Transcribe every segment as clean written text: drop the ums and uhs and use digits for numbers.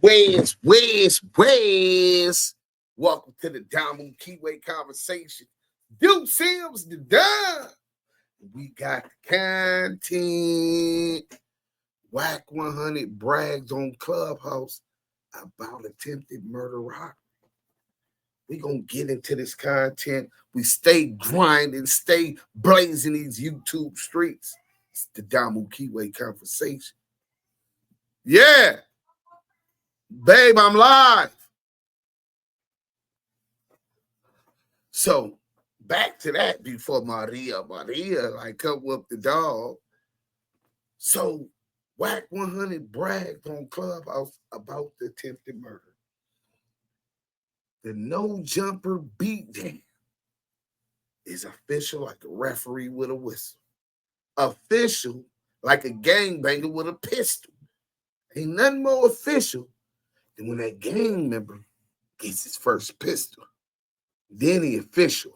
Where's? Welcome to the Diamond Keyway Conversation. Duse Sims the Dime. We got the content. Wack 100 brags on Clubhouse about attempted murder robbery. We gonna get into this content. We stay grinding, stay blazing these YouTube streets. It's the Diamond Keyway Conversation. Yeah. Babe, I'm live. So back to that before Maria like come up the dog. So Wack 100 bragged on Clubhouse about the attempted murder. The no jumper beatdown is official like a referee with a whistle. Official like a gangbanger with a pistol. Ain't nothing more official than when that gang member gets his first pistol. Then he official.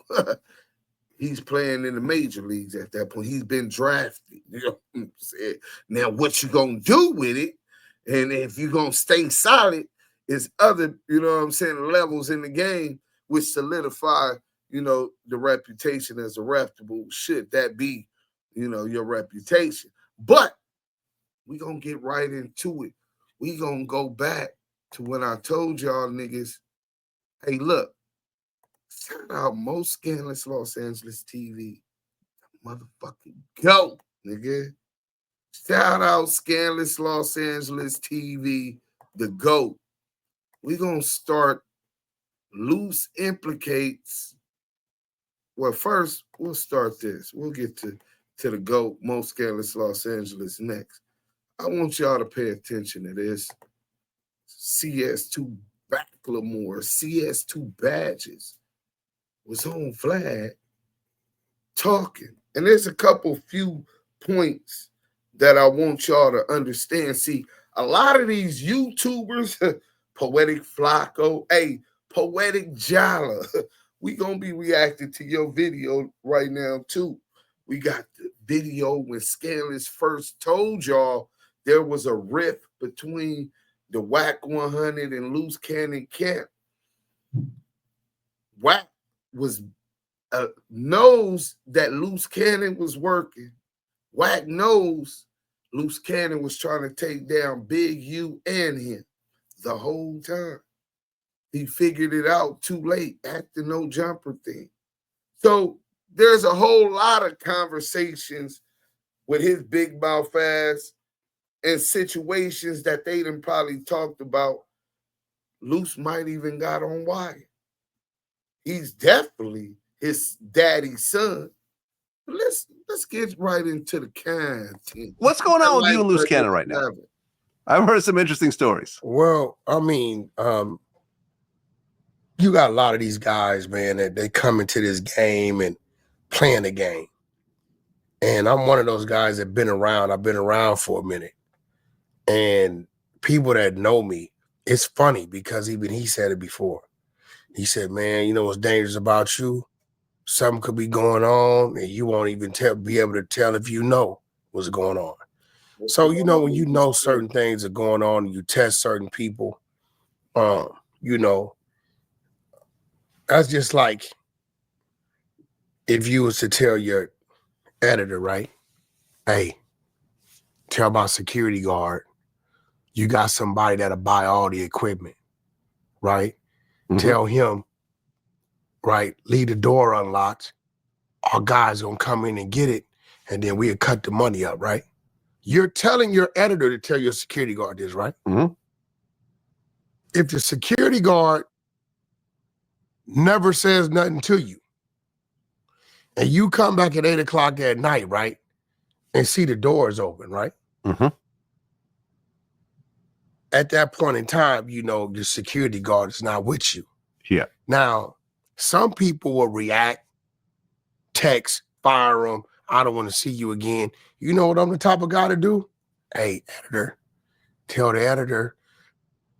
He's playing in the major leagues at that point. He's been drafted. You know what I'm saying? Now, what you gonna do with it? And if you're gonna stay solid, is other, you know what I'm saying, levels in the game which solidify, you know, the reputation as a reputable. Should that be, you know, your reputation? But we gonna get right into it. We gonna go back to when I told y'all niggas, hey, look, shout out most scandalous Los Angeles TV. Motherfucking go, nigga. Shout out scandalous Los Angeles TV, the GOAT. We gonna start loose implicates. Well, first, we'll start this. We'll get to the GOAT, most scandalous Los Angeles next. I want y'all to pay attention to this. CS2Back Lamore, CS2 badges was on flag talking. And there's a couple few points that I want y'all to understand. See, a lot of these YouTubers, Poetic Flacco, hey, Poetic Jala, we gonna be reacting to your video right now too. We got the video when Scandalous first told y'all there was a rift between the Wack 100 and Loose Cannon camp. Wack was knows that Loose Cannon was working. Wack knows Loose Cannon was trying to take down Big U and him the whole time. He figured it out too late at the no jumper thing. So there's a whole lot of conversations with his big mouth ass and situations that they done probably talked about. Loose might even got on wire. He's definitely his daddy's son. But let's get right into the content. What's going on with you and Loose Cannon right now? I've heard some interesting stories. Well, I mean, you got a lot of these guys, man, that they come into this game and playing the game. And I'm one of those guys that been around. I've been around for a minute. And people that know me, it's funny because even he said it before. He said, man, you know what's dangerous about you? Something could be going on and you won't even be able to tell if you know what's going on. So, you know, when you know certain things are going on and you test certain people, you know, that's just like if you was to tell your editor, right? Hey, tell my security guard, you got somebody that'll buy all the equipment, right? Mm-hmm. Tell him, right, leave the door unlocked. Our guys gonna come in and get it, and then we'll cut the money up, right? You're telling your editor to tell your security guard this, right? Mm-hmm. If the security guard never says nothing to you, and you come back at 8 o'clock at night, right, and see the doors open, right? Mm-hmm. At that point in time, you know your security guard is not with you. Yeah. Now, some people will react, text, fire them. I don't want to see you again. You know what I'm the type of guy to do? Hey, editor, tell the editor,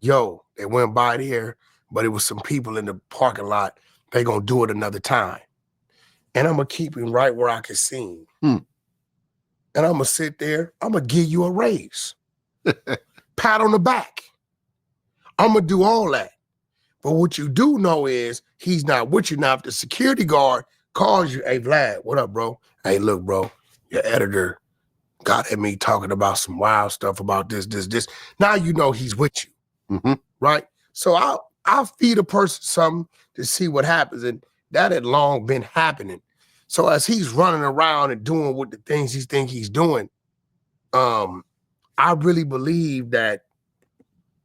yo, they went by there, but it was some people in the parking lot. They gonna do it another time. And I'm gonna keep him right where I can see him. And I'm gonna sit there, I'm gonna give you a raise. Pat on the back. I'm gonna do all that. But what you do know is he's not with you. Now, if the security guard calls you, hey, Vlad, what up, bro? Hey, look, bro, your editor got at me talking about some wild stuff about this. Now you know he's with you, right? So I'll feed a person something to see what happens. And that had long been happening. So as he's running around and doing what the things he think he's doing, I really believe that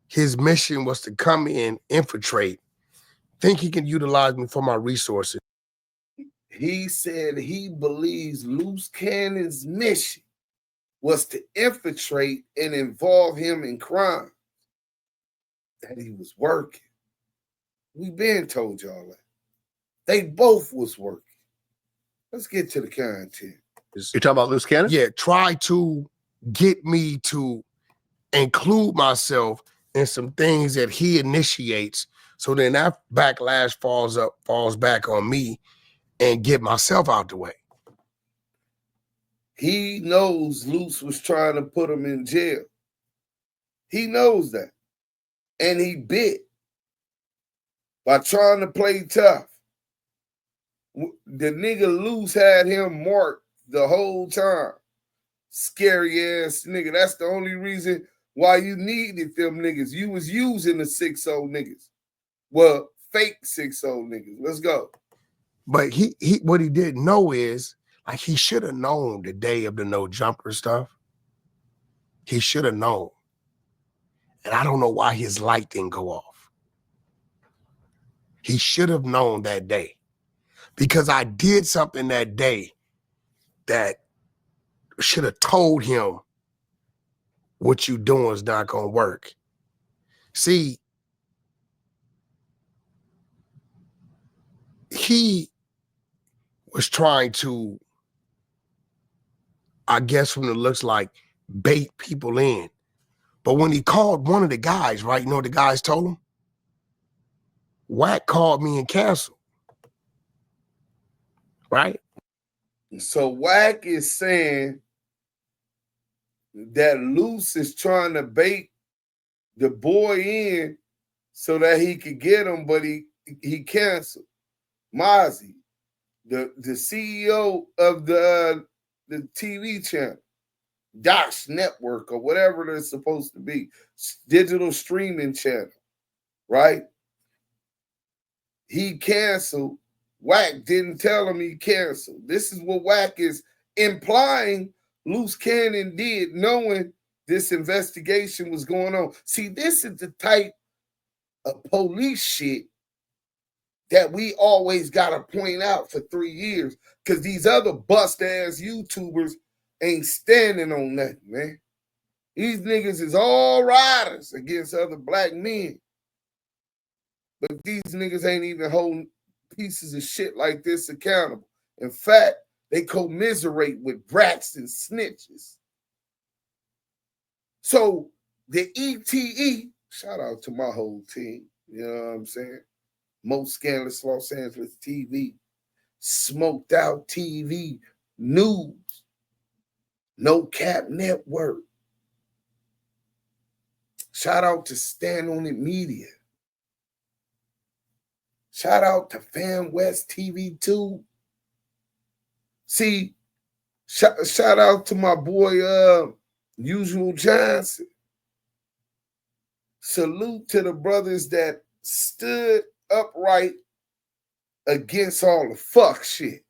his mission was to come in, infiltrate, think he can utilize me for my resources. He said he believes Loose Cannon's mission was to infiltrate and involve him in crime. That he was working. We been told y'all that. They both was working. Let's get to the content. You're talking about Loose Cannon? Yeah, try to get me to include myself in some things that he initiates, so then that backlash falls back on me, and get myself out the way. He knows Luce was trying to put him in jail. He knows that. And he bit by trying to play tough. The nigga Luce had him marked the whole time. Scary ass nigga. That's the only reason why you needed them niggas. You was using the 6-0 niggas. Well, fake 6-0 niggas. Let's go. But he what he didn't know is, like, he should have known the day of the no jumper stuff. He should have known. And I don't know why his light didn't go off. He should have known that day. Because I did something that day that should have told him what you doing is not going to work. See, he was trying to, I guess from the looks like, bait people in. But when he called one of the guys, right, you know what the guys told him? Wack called me and canceled. Right? So Wack is saying that Luce is trying to bait the boy in so that he could get him, but he canceled. Mozzie, the CEO of the TV channel, Duse Network, or whatever they're supposed to be, digital streaming channel, right? He canceled. Wack didn't tell him he canceled. This is what Wack is implying Loose Cannon did, knowing this investigation was going on. See, this is the type of police shit that we always got to point out for 3 years, because these other bust-ass YouTubers ain't standing on nothing, man. These niggas is all riders against other black men. But these niggas ain't even holding pieces of shit like this accountable. In fact, they commiserate with brats and snitches. So the ETE, shout out to my whole team, you know what I'm saying? Most Scandalous Los Angeles TV, Smoked Out TV, News, No Cap Network. Shout out to Stand On It Media. Shout out to Fan West TV 2. See, shout out to my boy Usual Johnson. Salute to the brothers that stood upright against all the fuck shit.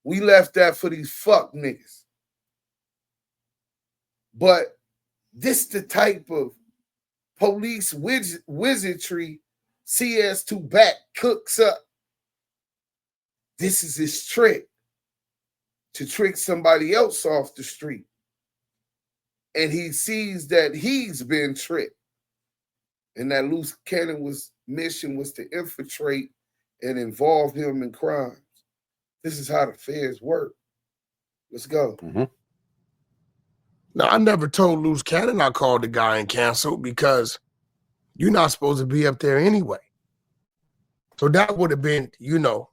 We left that for these fuck niggas. But this the type of police wizardry CS2Back cooks up. This is his trick, to trick somebody else off the street. And he sees that he's been tricked. And that Loose Cannon's mission was to infiltrate and involve him in crimes. This is how the feds work. Let's go. Mm-hmm. Now, I never told Loose Cannon I called the guy and canceled, because you're not supposed to be up there anyway. So that would have been, you know,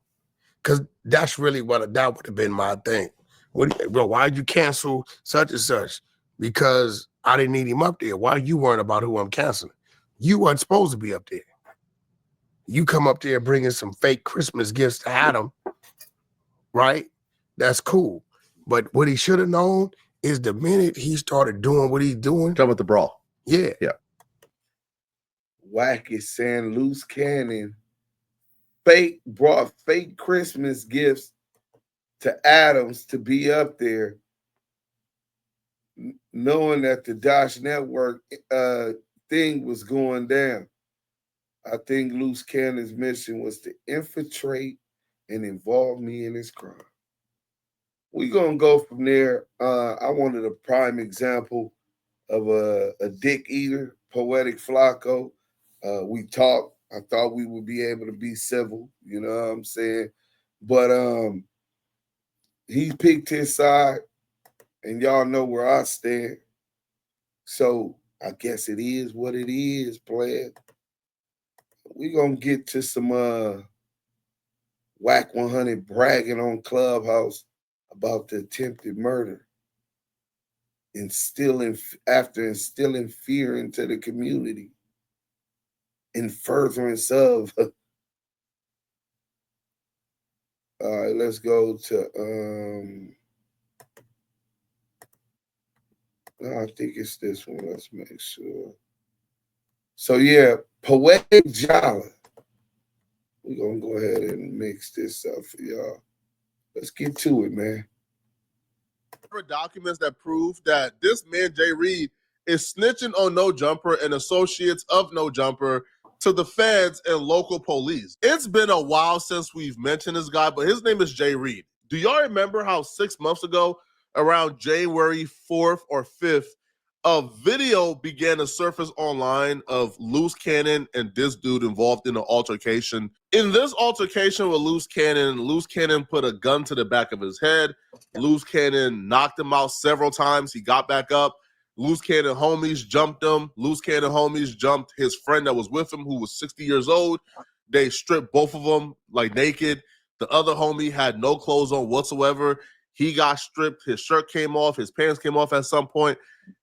because that's really that would have been my thing. Why'd you cancel such and such? Because I didn't need him up there. Why you worrying about who I'm canceling? You weren't supposed to be up there. You come up there bringing some fake Christmas gifts to Adam, right? That's cool. But what he should have known is the minute he started doing what he's doing. Talking about the brawl. Yeah. Yeah. Wack is saying Loose Cannon brought fake Christmas gifts to Adams to be up there, knowing that the Duse Network thing was going down. I think Loose Cannon's mission was to infiltrate and involve me in his crime. We're going to go from there. I wanted a prime example of a dick eater, Poetic Flacco. We talked. I thought we would be able to be civil, you know what I'm saying? But he picked his side, and y'all know where I stand. So I guess it is what it is, player. We're going to get to some Wack 100 bragging on Clubhouse about the attempted murder, after instilling fear into the community in furtherance of. All right, let's go to I think it's this one. Let's make sure. So yeah, Poetic Jolly. We're gonna go ahead and mix this up for y'all. Let's get to it, man. Documents that prove that this man, Jay Reed, is snitching on No Jumper and associates of No Jumper to the feds and local police. It's been a while since we've mentioned this guy, but his name is Jay Reed. Do y'all remember how 6 months ago, around January 4th or 5th, a video began to surface online of Loose Cannon and this dude involved in an altercation. In this altercation with Loose Cannon put a gun to the back of his head. Loose Cannon knocked him out several times. He got back up. Loose Cannon homies jumped him. Loose Cannon homies jumped his friend that was with him, who was 60 years old. They stripped both of them like naked. The other homie had no clothes on whatsoever. He got stripped. His shirt came off. His pants came off at some point.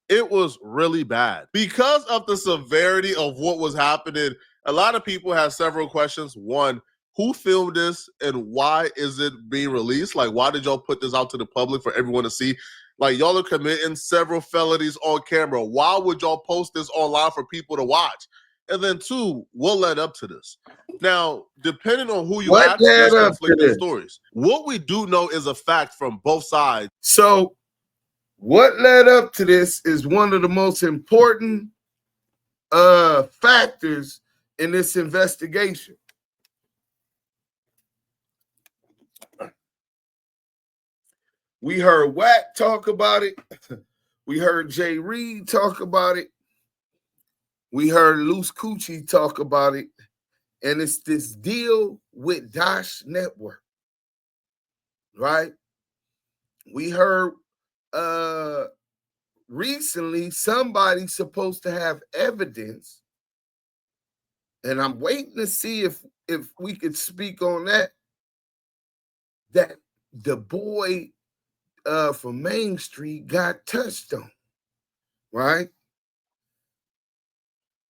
It was really bad. Because of the severity of what was happening, a lot of people have several questions. One, who filmed this and why is it being released? Like, why did y'all put this out to the public for everyone to see? Like, y'all are committing several felonies on camera. Why would y'all post this online for people to watch? And then two, what led up to this? Now, depending on who you ask, there's conflicting stories. What we do know is a fact from both sides. So what led up to this is one of the most important factors in this investigation. We heard Wack talk about it. We heard Jay Reed talk about it. We heard Loose Coochie talk about it. And it's this deal with Duse Network, right? We heard recently somebody's supposed to have evidence, and I'm waiting to see if we could speak on that the boy from Main Street got touched on, right?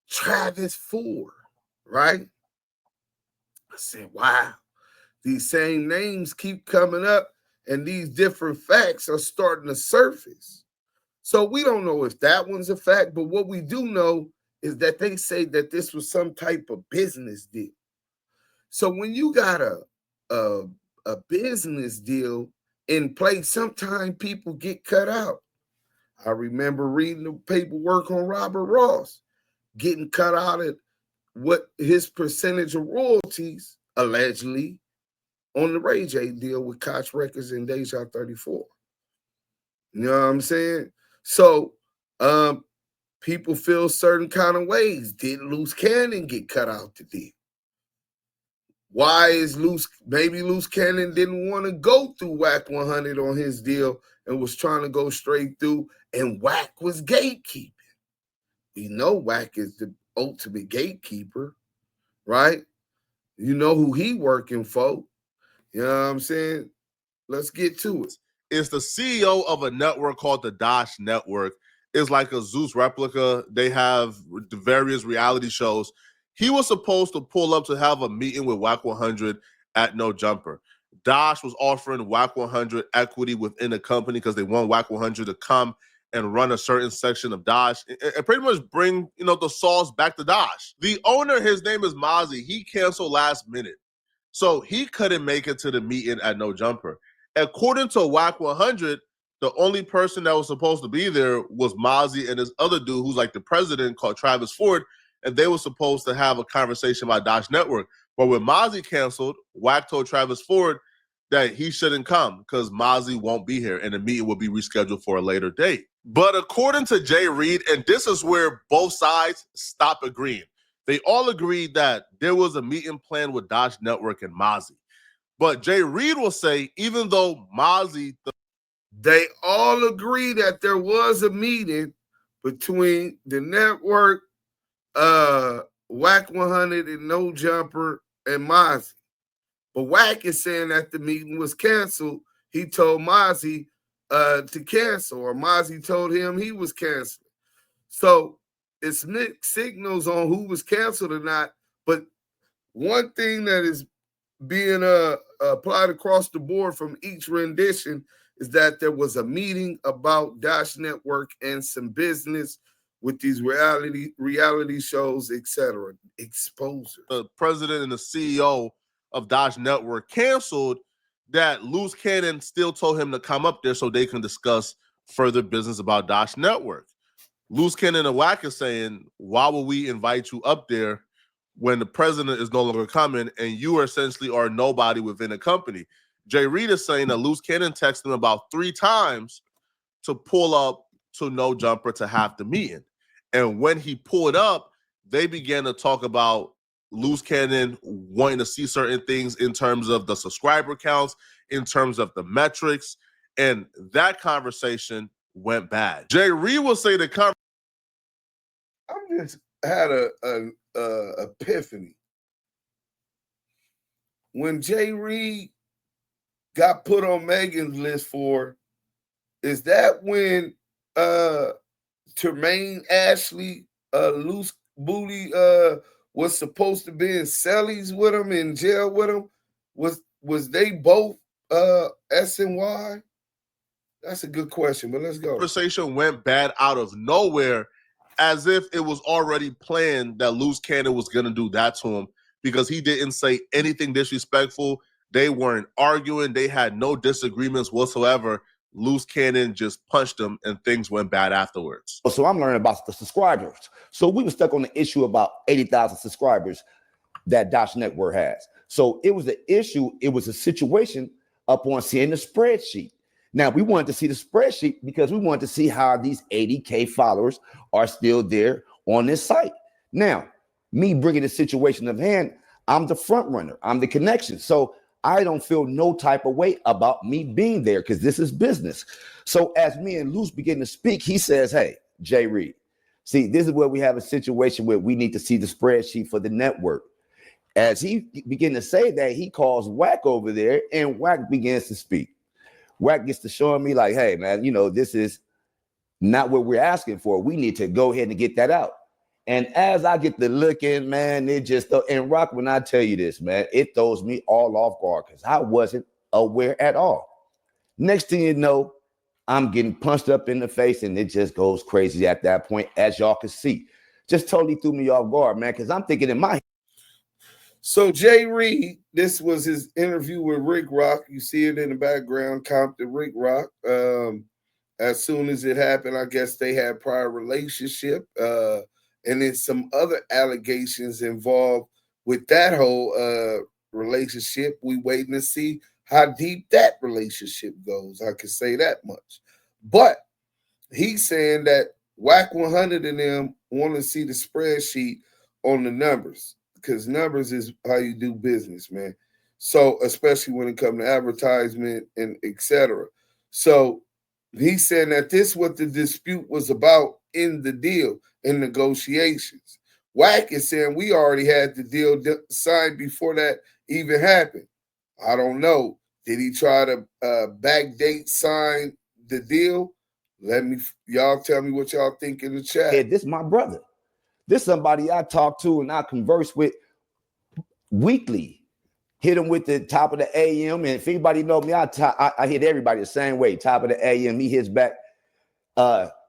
Travis Ford, right? I said, wow, these same names keep coming up and these different facts are starting to surface. So we don't know if that one's a fact, but what we do know is that they say that this was some type of business deal. So when you got a business deal in place, sometimes people get cut out. I remember reading the paperwork on Robert Ross getting cut out at what his percentage of royalties, allegedly, on the Ray J deal with Koch Records and Deja 34. You know what I'm saying? So people feel certain kind of ways. Did Loose Cannon get cut out the deal? Why is maybe Loose Cannon didn't want to go through Wack 100 on his deal and was trying to go straight through, and Wack was gatekeeping. You know Wack is the ultimate gatekeeper, right? You know who he working for. You know what I'm saying? Let's get to it. Is the CEO of a network called the Duse Network, is like a Zeus replica. They have the various reality shows. He was supposed to pull up to have a meeting with Wack 100 at No Jumper. Duse was offering Wack 100 equity within the company because they want Wack 100 to come and run a certain section of Duse and pretty much bring, the sauce back to Duse. The owner, his name is Mozzie. He canceled last minute. So he couldn't make it to the meeting at No Jumper. According to Wack 100, the only person that was supposed to be there was Mozzie and this other dude who's like the president called Travis Ford, and they were supposed to have a conversation about Duse Network. But when Mozzie canceled, Wack told Travis Ford that he shouldn't come because Mozzie won't be here and the meeting will be rescheduled for a later date. But according to Jay Reed, and this is where both sides stop agreeing, they all agreed that there was a meeting planned with Duse Network and Mozzie. But Jay Reed will say, even though Mozzie... They all agree that there was a meeting between the network, Wack 100 and No Jumper and Mozzie. But Wack is saying that the meeting was canceled. He told Mozzie to cancel, or Mozzie told him he was canceling. So it's mixed signals on who was canceled or not. But one thing that is being applied across the board from each rendition is that there was a meeting about Duse Network and some business with these reality shows, etc. Exposure. The president and the CEO of Duse Network canceled, that Loose Cannon still told him to come up there so they can discuss further business about Duse Network. Loose Cannon and Wack is saying, why would we invite you up there when the president is no longer coming and you essentially are nobody within the company? Jay Reed is saying that Loose Cannon texted him about 3 times to pull up to No Jumper to have the meeting. And when he pulled up, they began to talk about Loose Cannon wanting to see certain things in terms of the subscriber counts, in terms of the metrics, and that conversation went bad. Jay Reed will say the I just had a epiphany. When Jay Reed got put on Megan's list for, is that when Tremaine Ashley, Loose Booty, was supposed to be in cellies with him, in jail with him? Was they both SNY? That's a good question, but let's go. Conversation went bad out of nowhere, as if it was already planned that Loose Cannon was going to do that to him, because he didn't say anything disrespectful. They weren't arguing. They had no disagreements whatsoever. Loose Cannon just punched him and things went bad afterwards. So I'm learning about the subscribers. So we were stuck on the issue about 80,000 subscribers that Duse Network has. So it was an issue. It was a situation upon seeing the spreadsheet. Now, we wanted to see the spreadsheet because we wanted to see how these 80K followers are still there on this site. Now, me bringing the situation of hand, I'm the front runner. I'm the connection. So I don't feel no type of way about me being there because this is business. So as me and Luce begin to speak, he says, hey, Jay Reed, see, this is where we have a situation where we need to see the spreadsheet for the network. As he began to say that, he calls Wack over there and Wack begins to speak. Wack gets to showing me like, hey, man, this is not what we're asking for. We need to go ahead and get that out. And as I get to looking, man, it just, and Rock, when I tell you this, man, it throws me all off guard because I wasn't aware at all. Next thing you know, I'm getting punched up in the face and it just goes crazy at that point, as y'all can see. Just totally threw me off guard, man, because I'm thinking in my head. So Jay Reed, this was his interview with Rick Rock. You see it in the background, Compton, Rick Rock. As soon as it happened, I guess they had prior relationship. And then some other allegations involved with that whole relationship. We waiting to see how deep that relationship goes. I can say that much. But he's saying that Wack 100 and them want to see the spreadsheet on the numbers, because numbers is how you do business, man. So especially when it comes to advertisement and etc. So he's saying that this is what the dispute was about in the deal, in negotiations. Wack is saying we already had the deal signed before that even happened. I don't know. Did he try to backdate sign the deal? Y'all tell me what y'all think in the chat. Hey, this is my brother. This is somebody I talk to and I converse with weekly. Hit him with the top of the AM. And if anybody know me, I hit everybody the same way. Top of the AM, he hits back.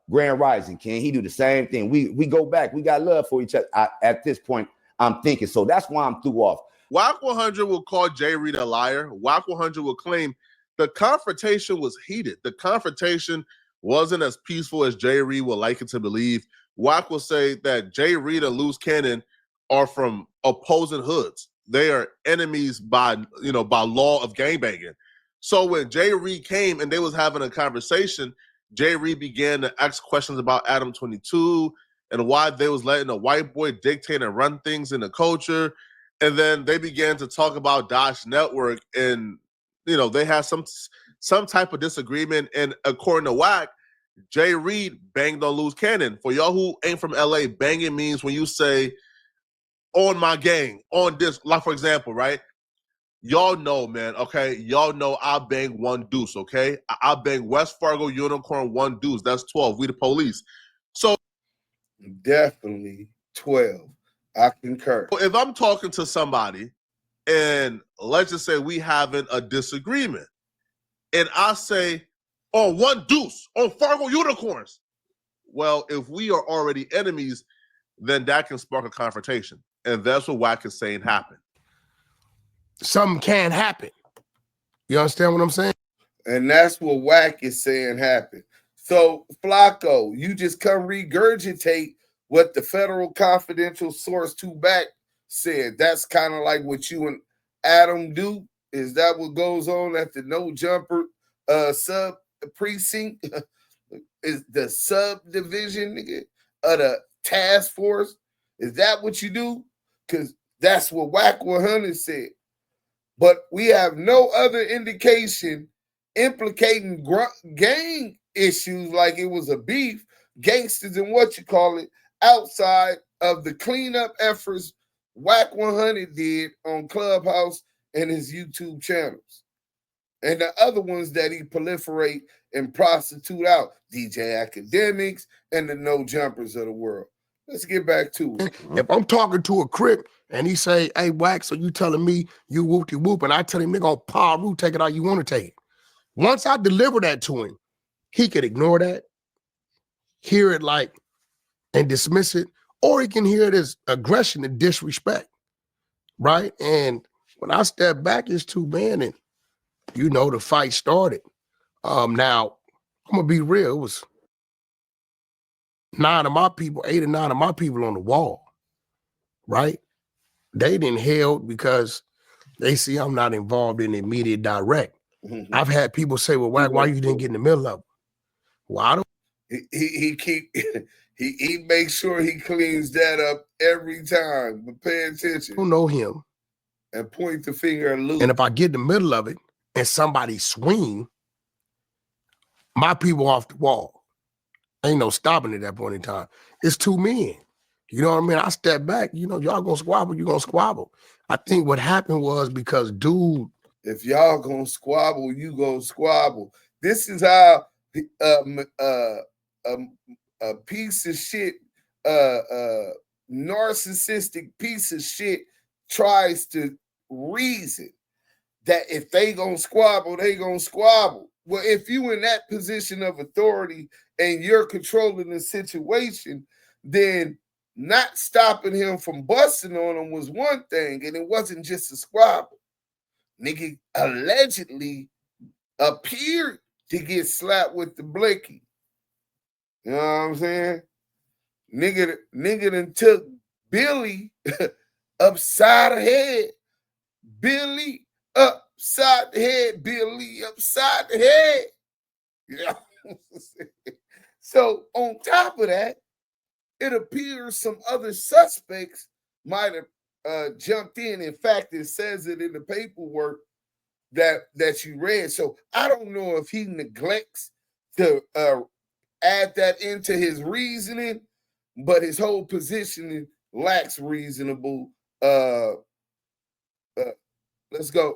Grand Rising, King. He do the same thing. We go back. We got love for each other. At this point, I'm thinking. So that's why I'm through off. Wack 100 will call Jay Reed a liar. Wack 100 will claim the confrontation was heated. The confrontation wasn't as peaceful as Jay Reed would like it to believe. Wack will say that Jay Reed and Loose Cannon are from opposing hoods. They are enemies by law of gangbanging. So when Jay Reed came and they was having a conversation, Jay Reed began to ask questions about Adam 22 and why they was letting a white boy dictate and run things in the culture. And then they began to talk about Dodge Network, and they had some type of disagreement. And according to Wack, Jay Reed banged on Loose Cannon. For y'all who ain't from LA, banging means when you say on my gang, on this, like for example, right? Y'all know, man, okay? Y'all know I bang one Duse, okay? I bang West Fargo Unicorn one Duse. That's 12. We the police. So definitely 12. I concur. If I'm talking to somebody and let's just say we having a disagreement and I say on one Duse, on Fargo Unicorns, well, if we are already enemies, then that can spark a confrontation. And that's what Wack is saying happened. Something can happen. You understand what I'm saying? And that's what Wack is saying happened. So, Flacco, you just come regurgitate what the federal confidential source CS2Back said. That's kind of like what you and Adam do. Is that what goes on at the No Jumper sub precinct? Is the subdivision, nigga, of the task force? Is that what you do? Because that's what Wack 100 said. But we have no other indication implicating gang issues like it was a beef, gangsters and what you call it, outside of the cleanup efforts Wack 100 did on Clubhouse and his YouTube channels. And the other ones that he proliferate and prostitute out, DJ Academics and the No Jumpers of the world. Let's get back to it. If I'm talking to a Crip and he say, hey, Wack, so you telling me you whoop-de-whoop, and I tell him, nigga, on power root, take it out, you want to take it. Once I deliver that to him, he could ignore that, hear it like, and dismiss it, or he can hear it as aggression and disrespect, right? And when I step back, it's too bad, and the fight started. Now, I'm gonna be real, it was 8 or 9 of my people on the wall, right? They didn't held because they see I'm not involved in the immediate direct. Mm-hmm. I've had people say, well, why you didn't get in the middle of it? Well, I don't. He makes sure he cleans that up every time, but pay attention. I don't know him. And point the finger at Luke. And if I get in the middle of it and somebody swing, my people off the wall. Ain't no stopping at that point in time. It's 2 men. You know what I mean? I step back, y'all gonna squabble, you gonna squabble. I think what happened was because dude. If y'all gonna squabble, you gonna squabble. This is how a piece of shit, narcissistic piece of shit tries to reason that if they gonna squabble, they gonna squabble. Well, if you in that position of authority and you're controlling the situation, then not stopping him from busting on him was one thing, and it wasn't just a squabble. Nigga allegedly appeared to get slapped with the blicky. You know what I'm saying? Nigga done took Billy upside the head. Billy upside the head. Billy upside the head. You know? So on top of that, it appears some other suspects might have jumped in. In fact, it says it in the paperwork that you read. So I don't know if he neglects to add that into his reasoning, but his whole positioning lacks reasonable.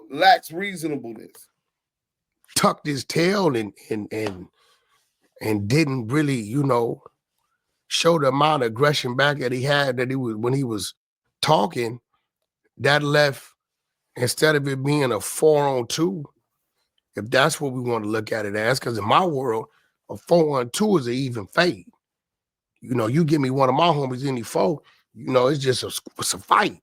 Lacks reasonableness. Tucked his tail and and didn't really, you know, show the amount of aggression back that he had that he was when he was talking, that left, instead of it being a 4-on-2, if that's what we want to look at it as, because in my world, a 4-on-2 is an even fade. You know, you give me one of my homies any 4, you know, it's just it's a fight.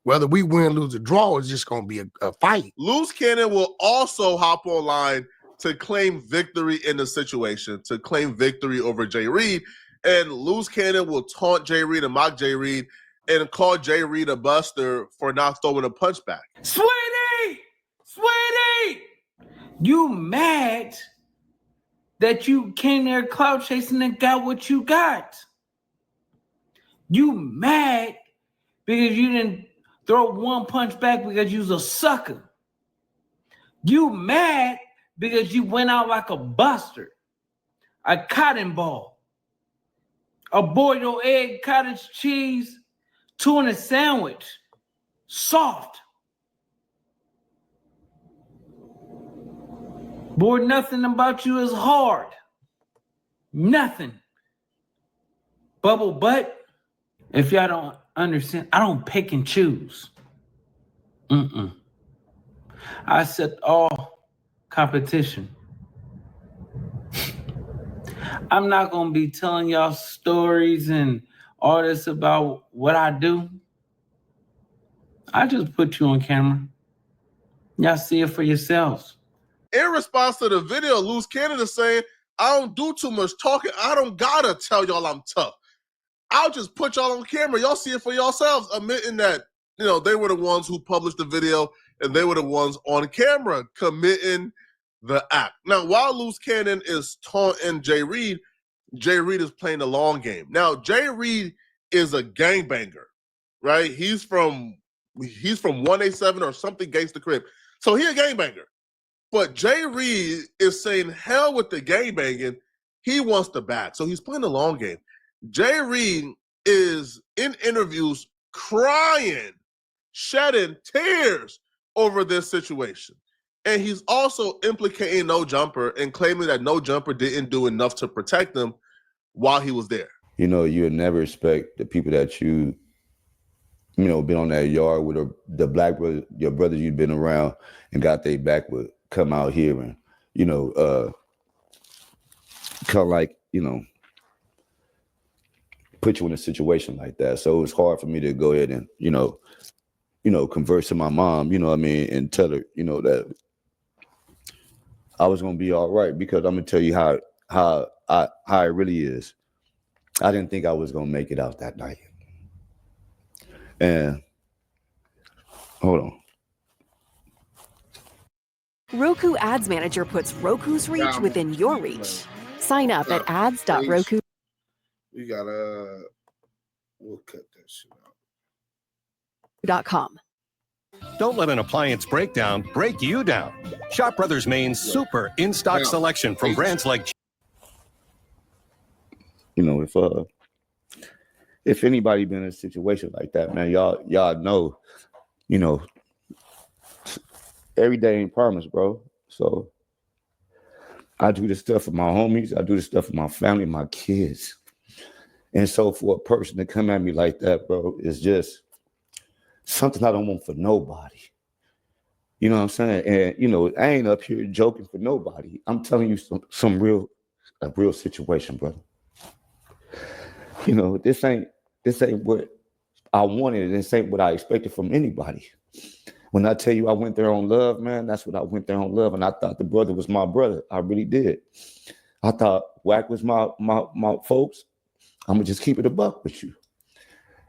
Whether we win, lose, or draw, it's just going to be a fight. Loose Cannon will also hop online to claim victory in the situation, to claim victory over Jay Reed. And Loose Cannon will taunt Jay Reed and mock Jay Reed and call Jay Reed a buster for not throwing a punch back. Sweetie! You mad that you came there clout chasing and got what you got? You mad because you didn't throw one punch back because you was a sucker. You mad because you went out like a buster, a cotton ball, a boiled egg, cottage cheese, tuna sandwich, soft. Boy, nothing about you is hard. Nothing. Bubble butt. If y'all don't understand, I don't pick and choose. I accept all competition. I'm not going to be telling y'all stories and all this about what I do. I just put you on camera. Y'all see it for yourselves. In response to the video, Loose Cannon is saying, I don't do too much talking. I don't gotta tell y'all I'm tough. I'll just put y'all on camera. Y'all see it for yourselves, admitting that, you know, they were the ones who published the video and they were the ones on camera committing the act. Now, while Loose Cannon is taunting Jay Reed is playing the long game. Now, Jay Reed is a gangbanger, right? He's from 187 or something Gangsta Crib. So he a gangbanger. But Jay Reed is saying, hell with the gangbanging. He wants the bag. So he's playing the long game. Jay Reed is in interviews crying, shedding tears over this situation. And he's also implicating No Jumper and claiming that No Jumper didn't do enough to protect him while he was there. You know, you would never expect the people that you know, been on that yard with the black brother, your brothers you've been around and got their back would come out here and, you know, kind of like, you know, put you in a situation like that. So it was hard for me to go ahead and, you know, converse to my mom, you know what I mean, and tell her, you know, that I was gonna be all right, because I'm gonna tell you how it really is. I didn't think I was gonna make it out that night. And hold on. Roku Ads Manager puts Roku's reach within your reach. Sign up at ads.roku. We gotta, we'll cut that shit out. .com. Don't let an appliance breakdown break you down. Shop Brothers Main's super in-stock selection from brands like... You know, if anybody been in a situation like that, man, y'all know, you know, every day ain't promised, bro. So I do this stuff for my homies. I do this stuff for my family, my kids. And so for a person to come at me like that, bro, is just something I don't want for nobody. You know what I'm saying? And, you know, I ain't up here joking for nobody. I'm telling you a real situation, brother. You know, this ain't what I wanted. This ain't what I expected from anybody. When I tell you I went there on love, man, that's what I went there on love. And I thought the brother was my brother. I really did. I thought Wack was my folks. I'm gonna just keep it a buck with you.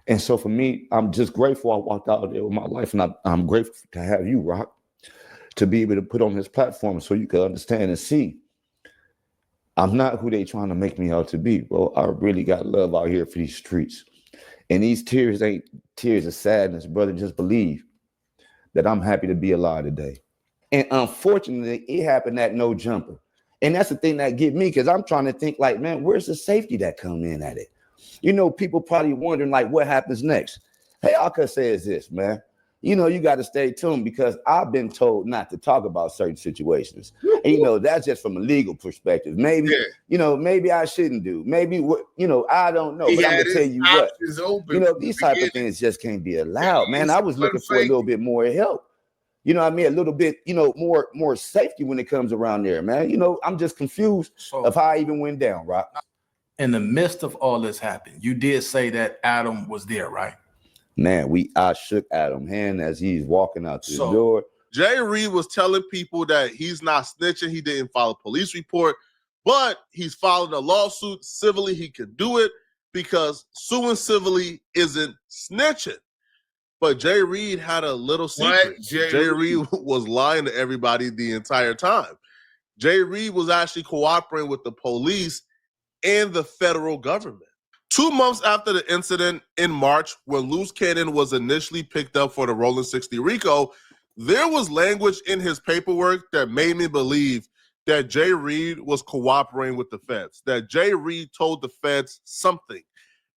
And so for me, I'm just grateful I walked out there with my life, and I'm grateful to have you, Rock, to be able to put on this platform so you can understand and see I'm not who they trying to make me out to be, bro. I really got love out here for these streets. And these tears ain't tears of sadness, brother. Just believe that I'm happy to be alive today. And unfortunately, it happened at No Jumper. And that's the thing that get me, because I'm trying to think like, man, where's the safety that come in at it? You know, people probably wondering like what happens next. Hey, all I could say is this, man. you know, you got to stay tuned because I've been told not to talk about certain situations. And, you know, that's just from a legal perspective. Maybe, you know, maybe I shouldn't do. Maybe, you know, I don't know. But I'm going to tell you what, you know, these type of things just can't be allowed, man. I was looking for a little bit more help. You know what I mean? A little bit, you know, more safety when it comes around there, man. You know, I'm just confused of how I even went down, right? In the midst of all this happened, you did say that Adam was there, right? Man, I shook Adam's hand as he's walking out the door. Jay Reed was telling people that he's not snitching. He didn't file a police report, but he's filing a lawsuit civilly. He could do it because suing civilly isn't snitching. But Jay Reed had a little secret. Jay Reed was lying to everybody the entire time. Jay Reed was actually cooperating with the police and the federal government. 2 months after the incident in March, when Loose Cannon was initially picked up for the Rolling 60 RICO, there was language in his paperwork that made me believe that Jay Reed was cooperating with the feds, that Jay Reed told the feds something.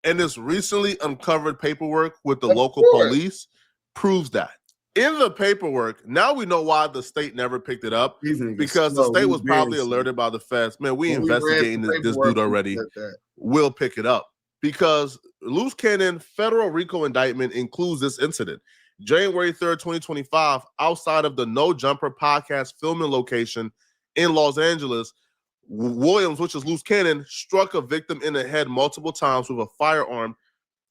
And this recently uncovered paperwork with the local police proves that. In the paperwork, now we know why the state never picked it up, because the state was probably alerted by the feds. Man, we investigating this dude already. We'll pick it up. Because Loose Cannon federal RICO indictment includes this incident. January 3rd, 2025, outside of the No Jumper podcast filming location in Los Angeles, Williams, which is Loose Cannon, struck a victim in the head multiple times with a firearm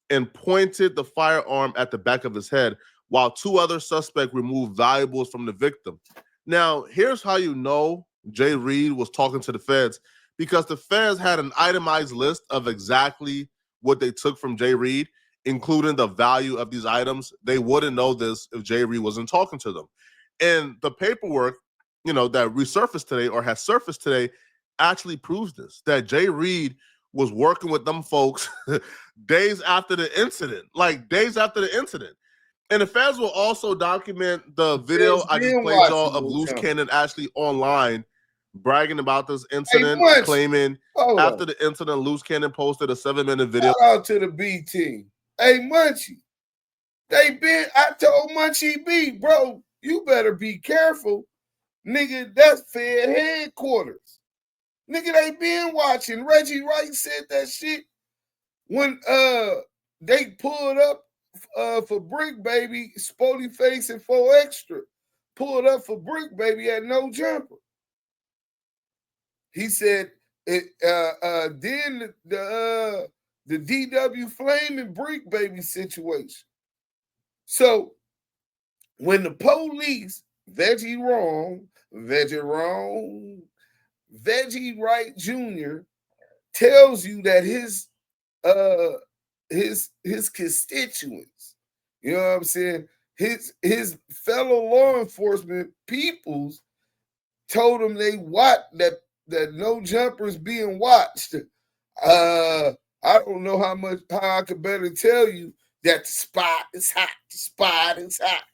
and pointed the firearm at the back of his head, while 2 other suspects removed valuables from the victim. Now, here's how you know Jay Reed was talking to the feds, because the feds had an itemized list of exactly what they took from Jay Reed, including the value of these items. They wouldn't know this if Jay Reed wasn't talking to them. And the paperwork, you know, that resurfaced today or has surfaced today actually proves this, that Jay Reed was working with them folks days after the incident, like days after the incident. And the feds will also document the video I just played y'all of Loose Cannon actually online bragging about this incident, claiming after the incident, Loose Cannon posted a 7-minute video. Shout out to the B team. Hey, Munchie, I told Munchie B, bro, you better be careful. Nigga, that's Fed headquarters. Nigga, they been watching. Reggie Wright said that shit when they pulled up for Brick Baby, Spody Face and 4 Extra. Pulled up for Brick Baby at No Jumper. He said then the DW Flame and Brick Baby situation. So when the police, Veggie Wright Jr. tells you that his constituents, you know what I'm saying, his fellow law enforcement peoples told him they watched that No Jumper's being watched. I don't know how I could better tell you that the spot is hot. The spot is hot.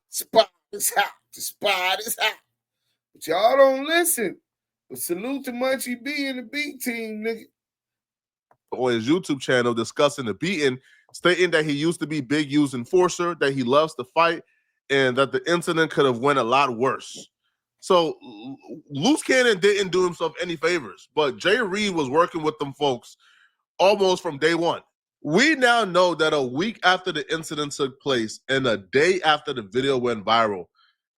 Spot is hot. The spot is hot. But y'all don't listen. But salute to Munchie B and the B team, nigga. On his YouTube channel discussing the beating, stating that he used to be Big U's enforcer, that he loves to fight, and that the incident could have went a lot worse. So Loose Cannon didn't do himself any favors, but Jay Reed was working with them folks almost from day one. We now know that a week after the incident took place and a day after the video went viral,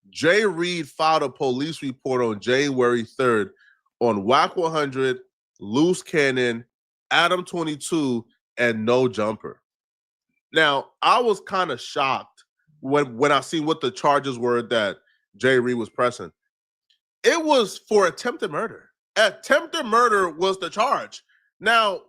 Jay Reed filed a police report on January 3rd on Wack 100, Loose Cannon, Adam 22, and No Jumper. Now, I was kind of shocked when I seen what the charges were that Jay Reed was pressing. It was for attempted murder. Attempted murder was the charge. Now,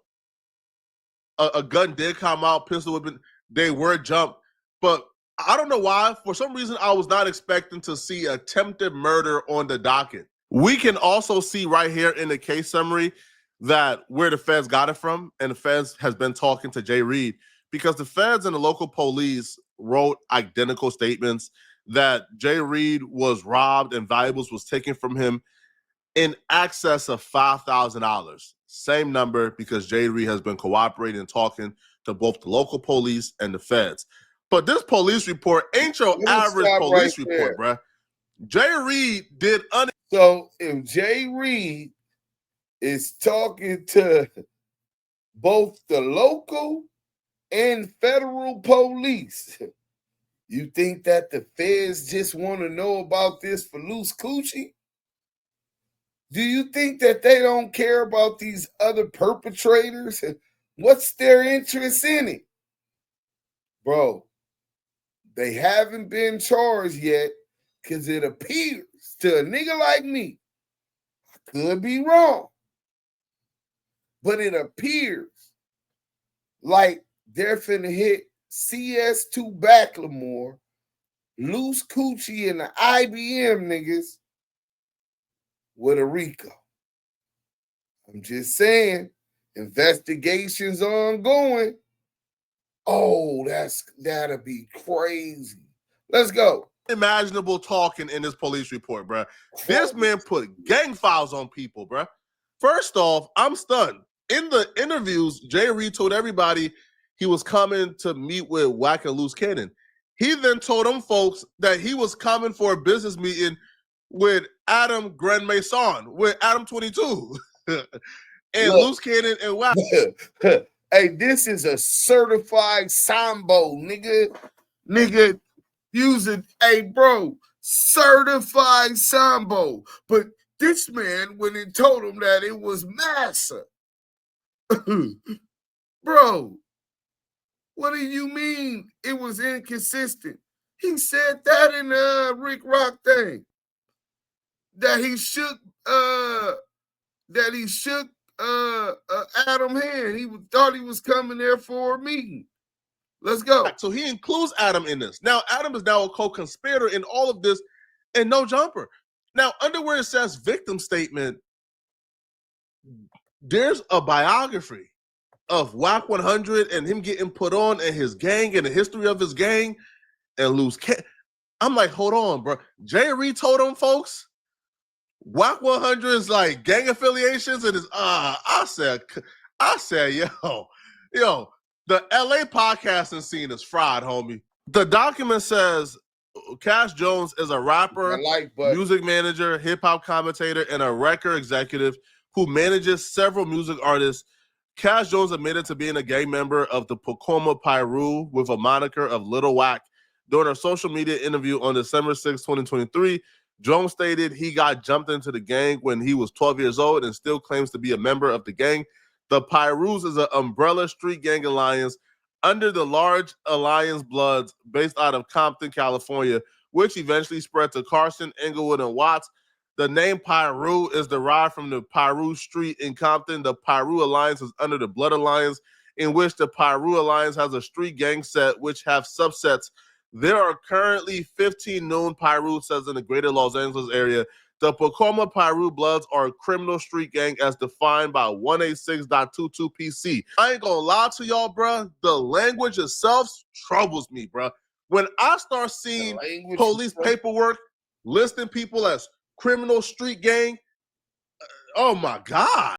a gun did come out, pistol weapon, they were jumped, but I don't know why. For some reason, I was not expecting to see attempted murder on the docket. We can also see right here in the case summary that where the feds got it from, and the feds has been talking to Jay Reed, because the feds and the local police wrote identical statements that Jay Reed was robbed and valuables was taken from him in excess of $5,000. Same number, because Jay Reed has been cooperating and talking to both the local police and the feds. But this police report ain't your average police report, bruh. Jay Reed did So if Jay Reed is talking to both the local and federal police, you think that the feds just want to know about this for loose coochie? Do you think that they don't care about these other perpetrators? What's their interest in it? Bro, they haven't been charged yet because it appears to a nigga like me, I could be wrong, but it appears like they're finna hit CS2Back Lamore, Loose Coochie, and the IBM niggas with a RICO. I'm just saying, investigations ongoing. Oh, that'll be crazy. Let's go. Unimaginable talking in this police report, bruh. This man put gang files on people, bruh. First off, I'm stunned. In the interviews, Jay Reed told everybody he was coming to meet with Wack and Loose Cannon. He then told them folks that he was coming for a business meeting with Adam Grand Mason, with Adam 22, and Loose Cannon and Wack. Hey, this is a certified Sambo, nigga. Nigga, hey, bro, certified Sambo. But this man went and told him that it was Massa. Bro, what do you mean it was inconsistent? He said that in the Rick Rock thing. That he shook Adam hand. He thought he was coming there for a meeting. Let's go. So he includes Adam in this. Now, Adam is now a co-conspirator in all of this and no jumper. Now, under where it says victim statement, there's a biography of Wack 100 and him getting put on and his gang and the history of his gang and Loose Cannon. I'm like, hold on, bro. Jay Reed told them folks Wack 100 is like gang affiliations and is I said, yo, the LA podcasting scene is fried, homie. The document says Cash Jones is a rapper, music manager, hip-hop commentator, and a record executive who manages several music artists. Cash Jones admitted to being a gang member of the Pacoma Pyru with a moniker of Little Wack. During a social media interview on December 6, 2023, Jones stated he got jumped into the gang when he was 12 years old and still claims to be a member of the gang. The Pyrus is an umbrella street gang alliance under the large Alliance Bloods based out of Compton, California, which eventually spread to Carson, Inglewood, and Watts. The name Pyru is derived from the Pyru Street in Compton. The Pyru Alliance is under the Blood Alliance, in which the Pyru Alliance has a street gang set which have subsets. There are currently 15 known Pyru sets in the greater Los Angeles area. The Pacoma Pyru Bloods are a criminal street gang as defined by 186.22 PC. I ain't gonna lie to y'all, bruh. The language itself troubles me, bruh. When I start seeing police paperwork listing people as criminal street gang, oh my God.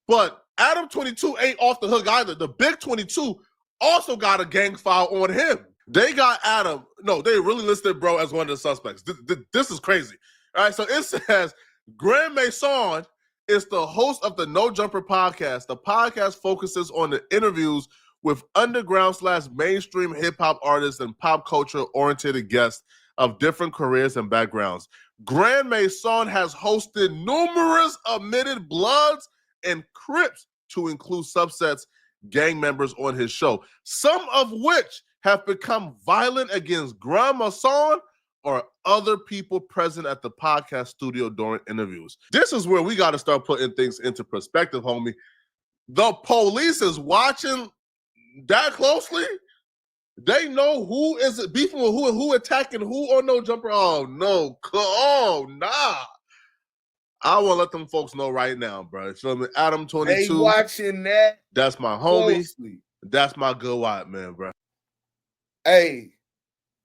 But Adam 22 ain't off the hook either. The big 22 also got a gang file on him. They got Adam. No, they really listed bro as one of the suspects. This is crazy. All right, so it says Grand Mason is the host of the No Jumper podcast. The podcast focuses on the interviews with underground/mainstream hip-hop artists and pop culture-oriented guests of different careers and backgrounds. Grand Mason has hosted numerous admitted Bloods and Crips, to include subsets gang members on his show, some of which have become violent against Grand Mason or other people present at the podcast studio during interviews. This is where we got to start putting things into perspective, homie. The police is watching that closely. They know who is beefing with who and who attacking who on No Jumper. Oh, no. Oh, nah. I want to let them folks know right now, bro. You feel me? Adam 22. They watching that. That's my homie. Closely. That's my good white man, bro. Hey,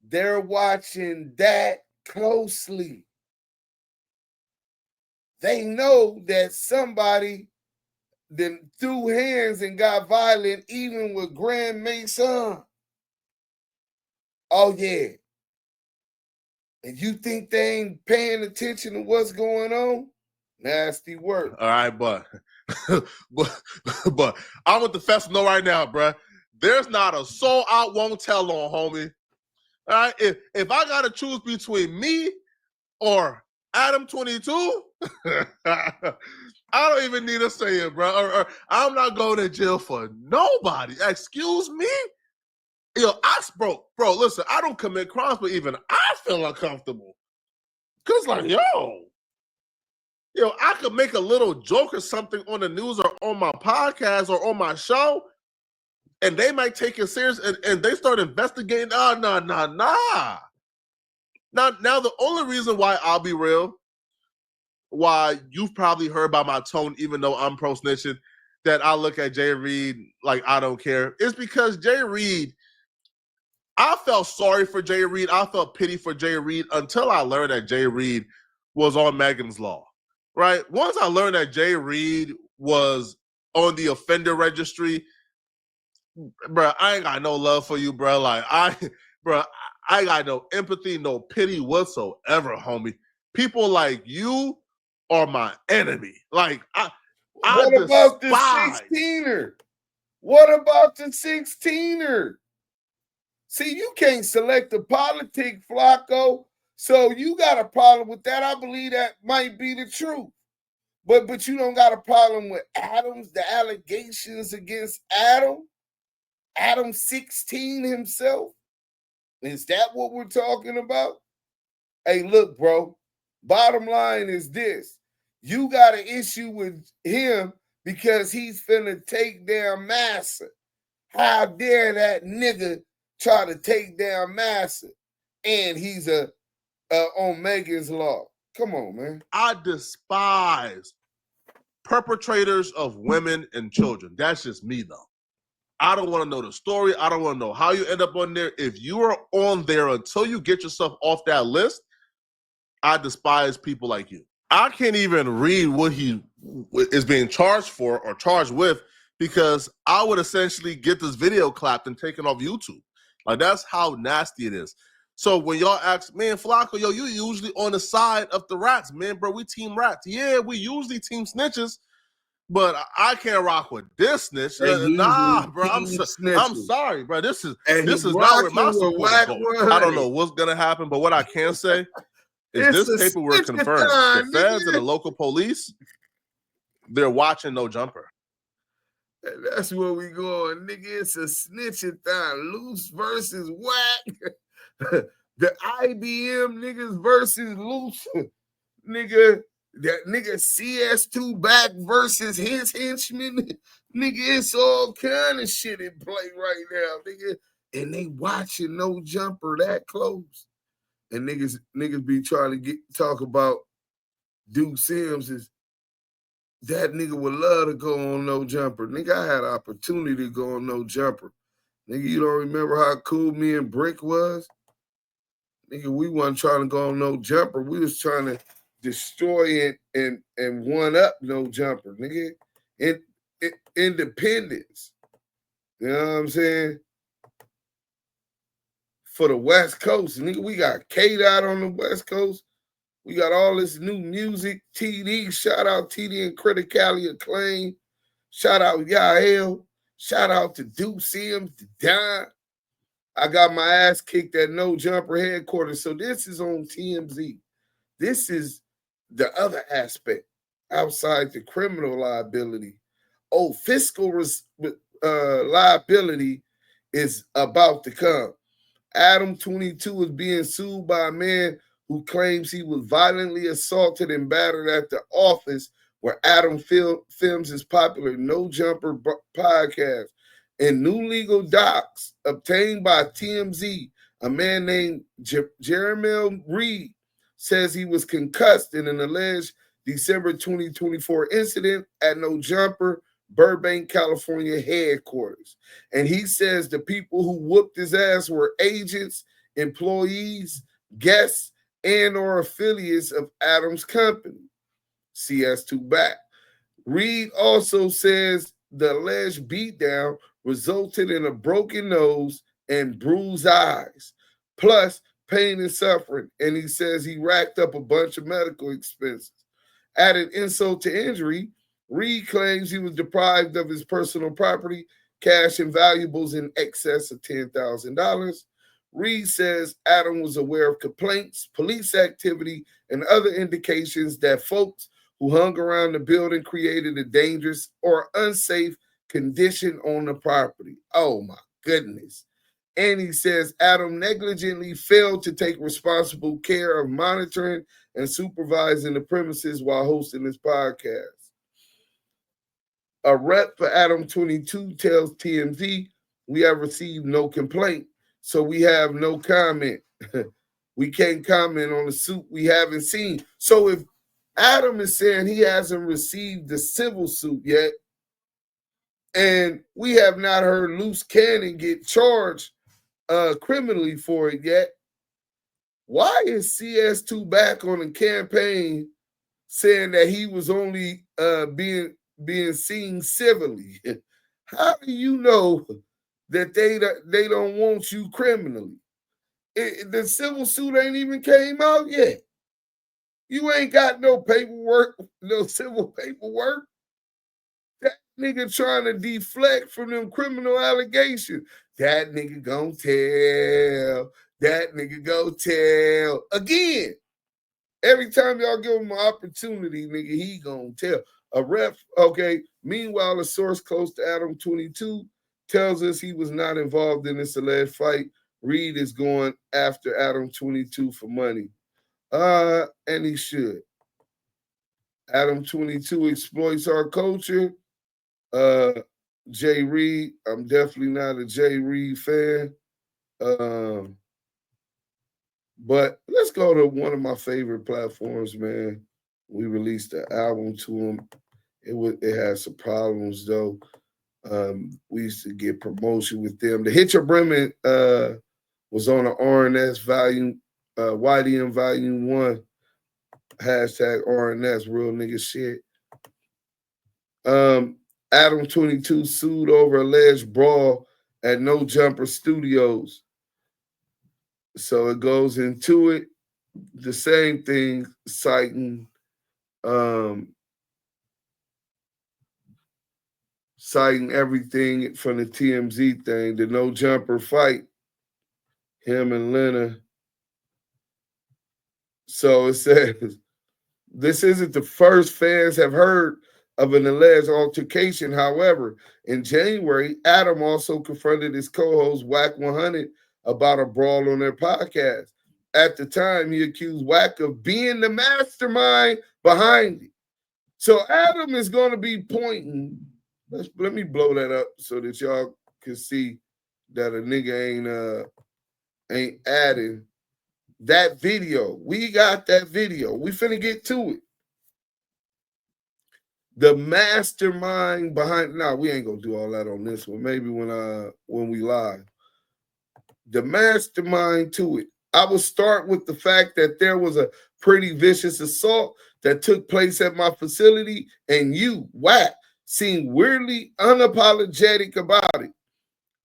they're watching that closely. They know that somebody then threw hands and got violent even with Grand Mason. Oh, yeah. And you think they ain't paying attention to what's going on? Nasty work. All right, but I'm with the festival right now, bro. There's not a soul I won't tell on, homie. All right, if I gotta choose between me or Adam 22, I don't even need to say it, bro. Or I'm not going to jail for nobody. Excuse me? Yo, bro, listen, I don't commit crimes, but even I feel uncomfortable. Cause like, yo, I could make a little joke or something on the news or on my podcast or on my show, and they might take it serious and they start investigating. Nah. Now, the only reason why I'll be real, why you've probably heard by my tone, even though I'm pro snitching, that I look at Jay Reed like I don't care, is because Jay Reed, I felt sorry for Jay Reed. I felt pity for Jay Reed until I learned that Jay Reed was on Megan's Law, right? Once I learned that Jay Reed was on the offender registry, bro, I ain't got no love for you, bro. Like, I got no empathy, no pity whatsoever, homie. People like you are my enemy. Like, what about the 16er? What about the 16er? See, you can't select a politic, Flacco. So you got a problem with that. I believe that might be the truth. But you don't got a problem with Adams, the allegations against Adam? Adam 16 himself? Is that what we're talking about? Hey, look, bro. Bottom line is this. You got an issue with him because he's finna take down Massa. How dare that nigga try to take down Massa? And he's on Megan's Law. Come on, man. I despise perpetrators of women and children. That's just me, though. I don't want to know the story. I don't want to know how you end up on there. If you are on there until you get yourself off that list, I despise people like you. I can't even read what he is being charged for or charged with because I would essentially get this video clapped and taken off YouTube. Like, that's how nasty it is. So when y'all ask, man, Flacco, yo, you usually on the side of the rats, man, bro. We team rats. Yeah, we usually team snitches, but I can't rock with this snitch. Nah, bro. I'm sorry, bro. This is not where my support is going. I don't know what's gonna happen, but what I can say is this paperwork confirms the feds and the local police, they're watching No Jumper. That's where we going, nigga. It's a snitching time. Loose versus Wack. The IBM niggas versus Loose. Nigga, that nigga CS2Back versus his henchmen. Nigga, it's all kind of shit in play right now, nigga. And they watching No Jumper that close. And niggas be trying to talk about Duse Sims is that nigga would love to go on No Jumper. Nigga, I had an opportunity to go on No Jumper. Nigga, you don't remember how cool me and Brick was? Nigga, we wasn't trying to go on No Jumper. We was trying to destroy it and one up No Jumper, nigga. Independence. You know what I'm saying? For the West Coast, nigga, we got K-Dot on the West Coast. We got all this new music. TD, shout out TD and Critically Acclaimed. Shout out Yael. Shout out to Duse Sims, to Don. I got my ass kicked at No Jumper headquarters. So this is on TMZ. This is the other aspect outside the criminal liability. Oh, fiscal liability is about to come. Adam 22 is being sued by a man who claims he was violently assaulted and battered at the office where Adam films his popular No Jumper podcast. In new legal docs obtained by TMZ, a man named Jeremy Reed says he was concussed in an alleged December 2024 incident at No Jumper, Burbank, California headquarters. And he says the people who whooped his ass were agents, employees, guests, and or affiliates of Adam's company, CS2Back. Reed also says the alleged beatdown resulted in a broken nose and bruised eyes. plus pain and suffering. And he says he racked up a bunch of medical expenses. Added insult to injury, Reed claims he was deprived of his personal property, cash and valuables in excess of $10,000. Reed says Adam was aware of complaints, police activity, and other indications that folks who hung around the building created a dangerous or unsafe condition on the property. Oh my goodness. And he says Adam negligently failed to take responsible care of monitoring and supervising the premises while hosting this podcast. A rep for Adam 22 tells TMZ, we have received no complaint, so we have no comment. We can't comment on the suit we haven't seen. So if Adam is saying he hasn't received the civil suit yet, and we have not heard Loose Cannon get charged criminally for it yet, why is CS2Back on the campaign saying that he was only being seen civilly? How do you know that they don't want you criminally? The civil suit ain't even came out yet. You ain't got no paperwork, no civil paperwork. That nigga trying to deflect from them criminal allegations. That nigga gon' tell. That nigga go tell. Again, every time y'all give him an opportunity, nigga, he gonna tell. A rep, okay. Meanwhile, a source close to Adam 22 tells us he was not involved in this alleged fight. Reed is going after Adam 22 for money. And he should. Adam 22 exploits our culture. Jay Reed, I'm definitely not a Jay Reed fan. But let's go to one of my favorite platforms, man. We released the album to him. It had some problems though. We used to get promotion with them. The Hit Your Bremen was on the RNS volume, YDM volume 1, hashtag RNS, real nigga shit. Adam 22 sued over alleged brawl at No Jumper Studios. So it goes into it, the same thing, citing everything from the TMZ thing, the No Jumper fight, him and Lena. So it says, this isn't the first fans have heard of an alleged altercation. However, in January, Adam also confronted his co-host Wack 100 about a brawl on their podcast. At the time, he accused Wack of being the mastermind behind it. So Adam is going to be pointing. Let me blow that up so that y'all can see that a nigga ain't adding that video. We got that video. We finna get to it. The mastermind behind. No, we ain't gonna do all that on this one. Maybe when we live. The mastermind to it. I will start with the fact that there was a pretty vicious assault that took place at my facility, and you, Wack, seemed weirdly unapologetic about it.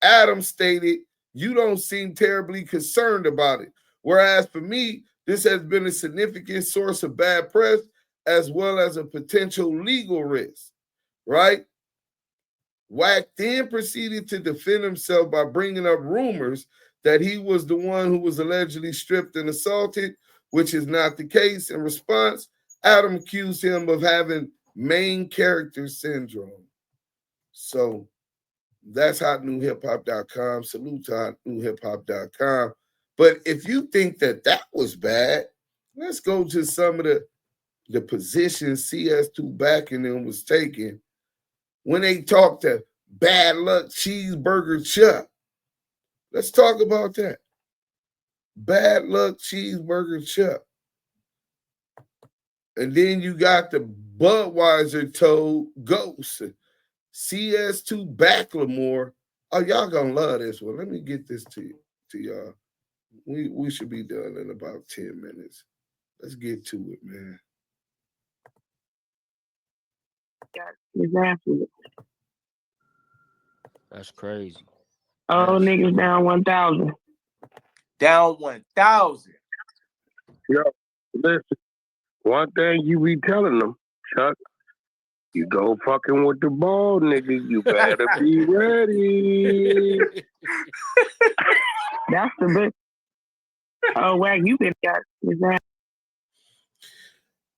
Adam stated, you don't seem terribly concerned about it. Whereas for me, this has been a significant source of bad press as well as a potential legal risk, right? Wack then proceeded to defend himself by bringing up rumors that he was the one who was allegedly stripped and assaulted, which is not the case. In response, Adam accused him of having main character syndrome. So that's hotnewhiphop.com. Salute to hotnewhiphop.com. But if you think that was bad, let's go to some of the positions CS2Back and them was taking when they talked to Bad Luck Cheeseburger Chuck. Let's talk about that. Bad Luck Cheeseburger Chuck. And then you got the Budweiser Toad Ghost. CS2Back Lamore. Oh, y'all gonna love this one. Let me get this to y'all. We should be done in about 10 minutes. Let's get to it, man. Exactly. That's crazy. All niggas down 1,000. Down 1,000. Yo, listen, one thing you be telling them, Chuck, you go fucking with the ball, nigga, you better be ready. That's the big. Oh, Wack, you been got that.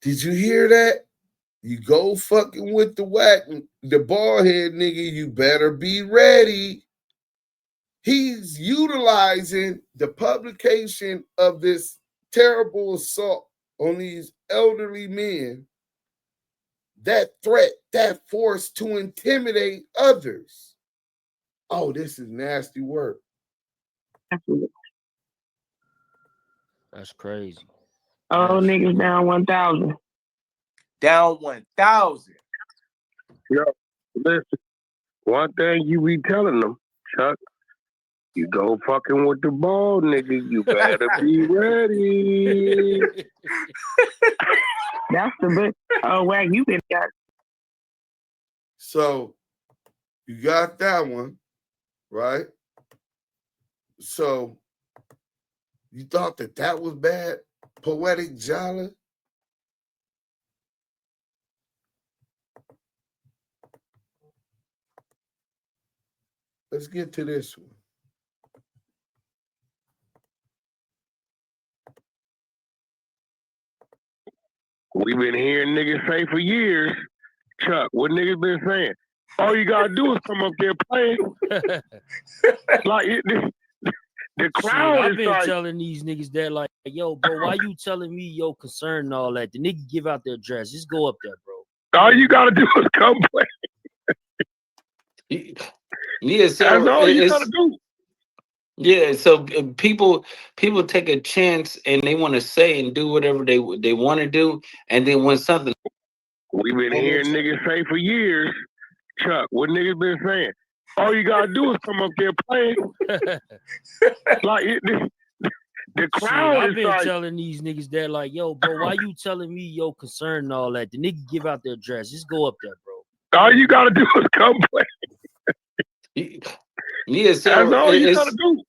Did you hear that? You go fucking with the Wack, the ball head nigga, you better be ready. He's utilizing the publication of this terrible assault on these elderly men, that threat, that force to intimidate others. Oh, this is nasty work. That's crazy. Oh, niggas down 1,000. Down 1,000. Yo, listen, one thing you be telling them, Chuck, you go fucking with the ball, nigga, you better be ready. That's the big. Oh, Wack, you been got. So you got that one, right? So you thought that was bad, Poetic Jolly? Let's get to this one. We've been hearing niggas say for years, Chuck, what niggas been saying? All you gotta do is come up there playing. Like the crowd I've is been like, telling these niggas that, like, yo, bro, why you telling me your concern and all that? The nigga give out their address. Just go up there, bro. all you gotta do is come play. Yeah, so that's all you gotta do. Yeah, so people take a chance and they want to say and do whatever they want to do, and then when something We've been hearing niggas say for years, Chuck, what niggas been saying? All you gotta do is come up there playing. Like the crowd I've is been like, telling these niggas that, like, yo, bro, why you telling me your concern and all that? The nigga give out their address. Just go up there, bro. all you gotta do is come play. Yeah, so that's all you gotta do.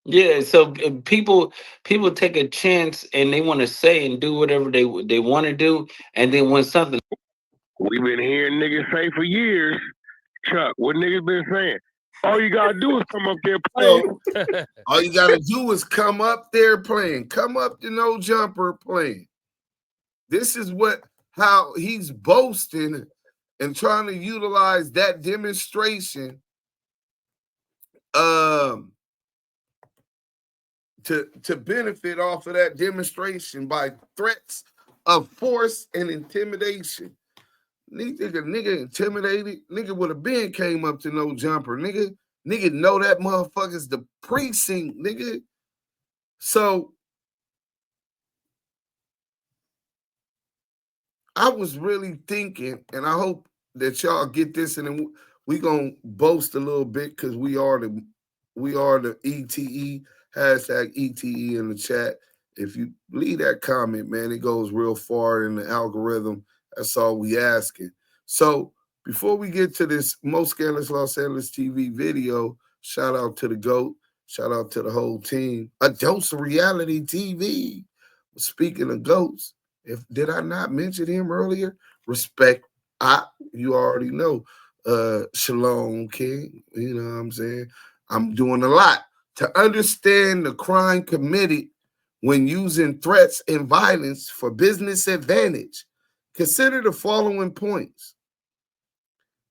Yeah, so people take a chance and they want to say and do whatever they want to do, and then when something We've been hearing niggas say for years, Chuck, what niggas been saying? All you gotta do is come up there playing. All you gotta do is come up there playing. Come up to No Jumper playing. This is how he's boasting and trying to utilize that demonstration to benefit off of that demonstration by threats of force and intimidation. Nigga intimidated. Nigga would have been came up to No Jumper. Nigga know that motherfucker's the precinct, nigga. So I was really thinking, and I hope that y'all get this, and then we gonna boast a little bit because we are the ETE, hashtag ETE in the chat. If you leave that comment, man, it goes real far in the algorithm. That's all we asking. So before we get to this Most Scandalous Los Angeles TV video, shout out to the GOAT, shout out to the whole team. A Dose of Reality TV. Speaking of GOATs, did I not mention him earlier? Respect. You already know. Shalom King. You know what I'm saying? I'm doing a lot to understand the crime committed when using threats and violence for business advantage. Consider the following points.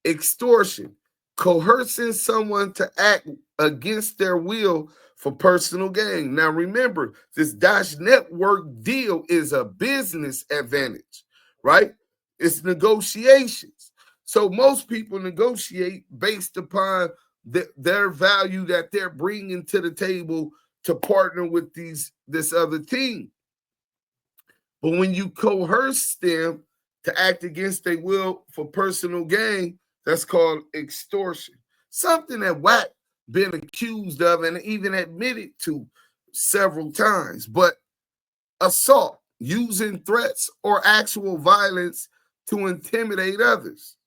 Extortion, coercing someone to act against their will for personal gain. Now remember, this Dash Network deal is a business advantage, right? It's negotiations. So most people negotiate based upon their value that they're bringing to the table to partner with this other team. But when you coerce them to act against their will for personal gain, that's called extortion. Something that Wack been accused of and even admitted to several times. But assault, using threats or actual violence to intimidate others.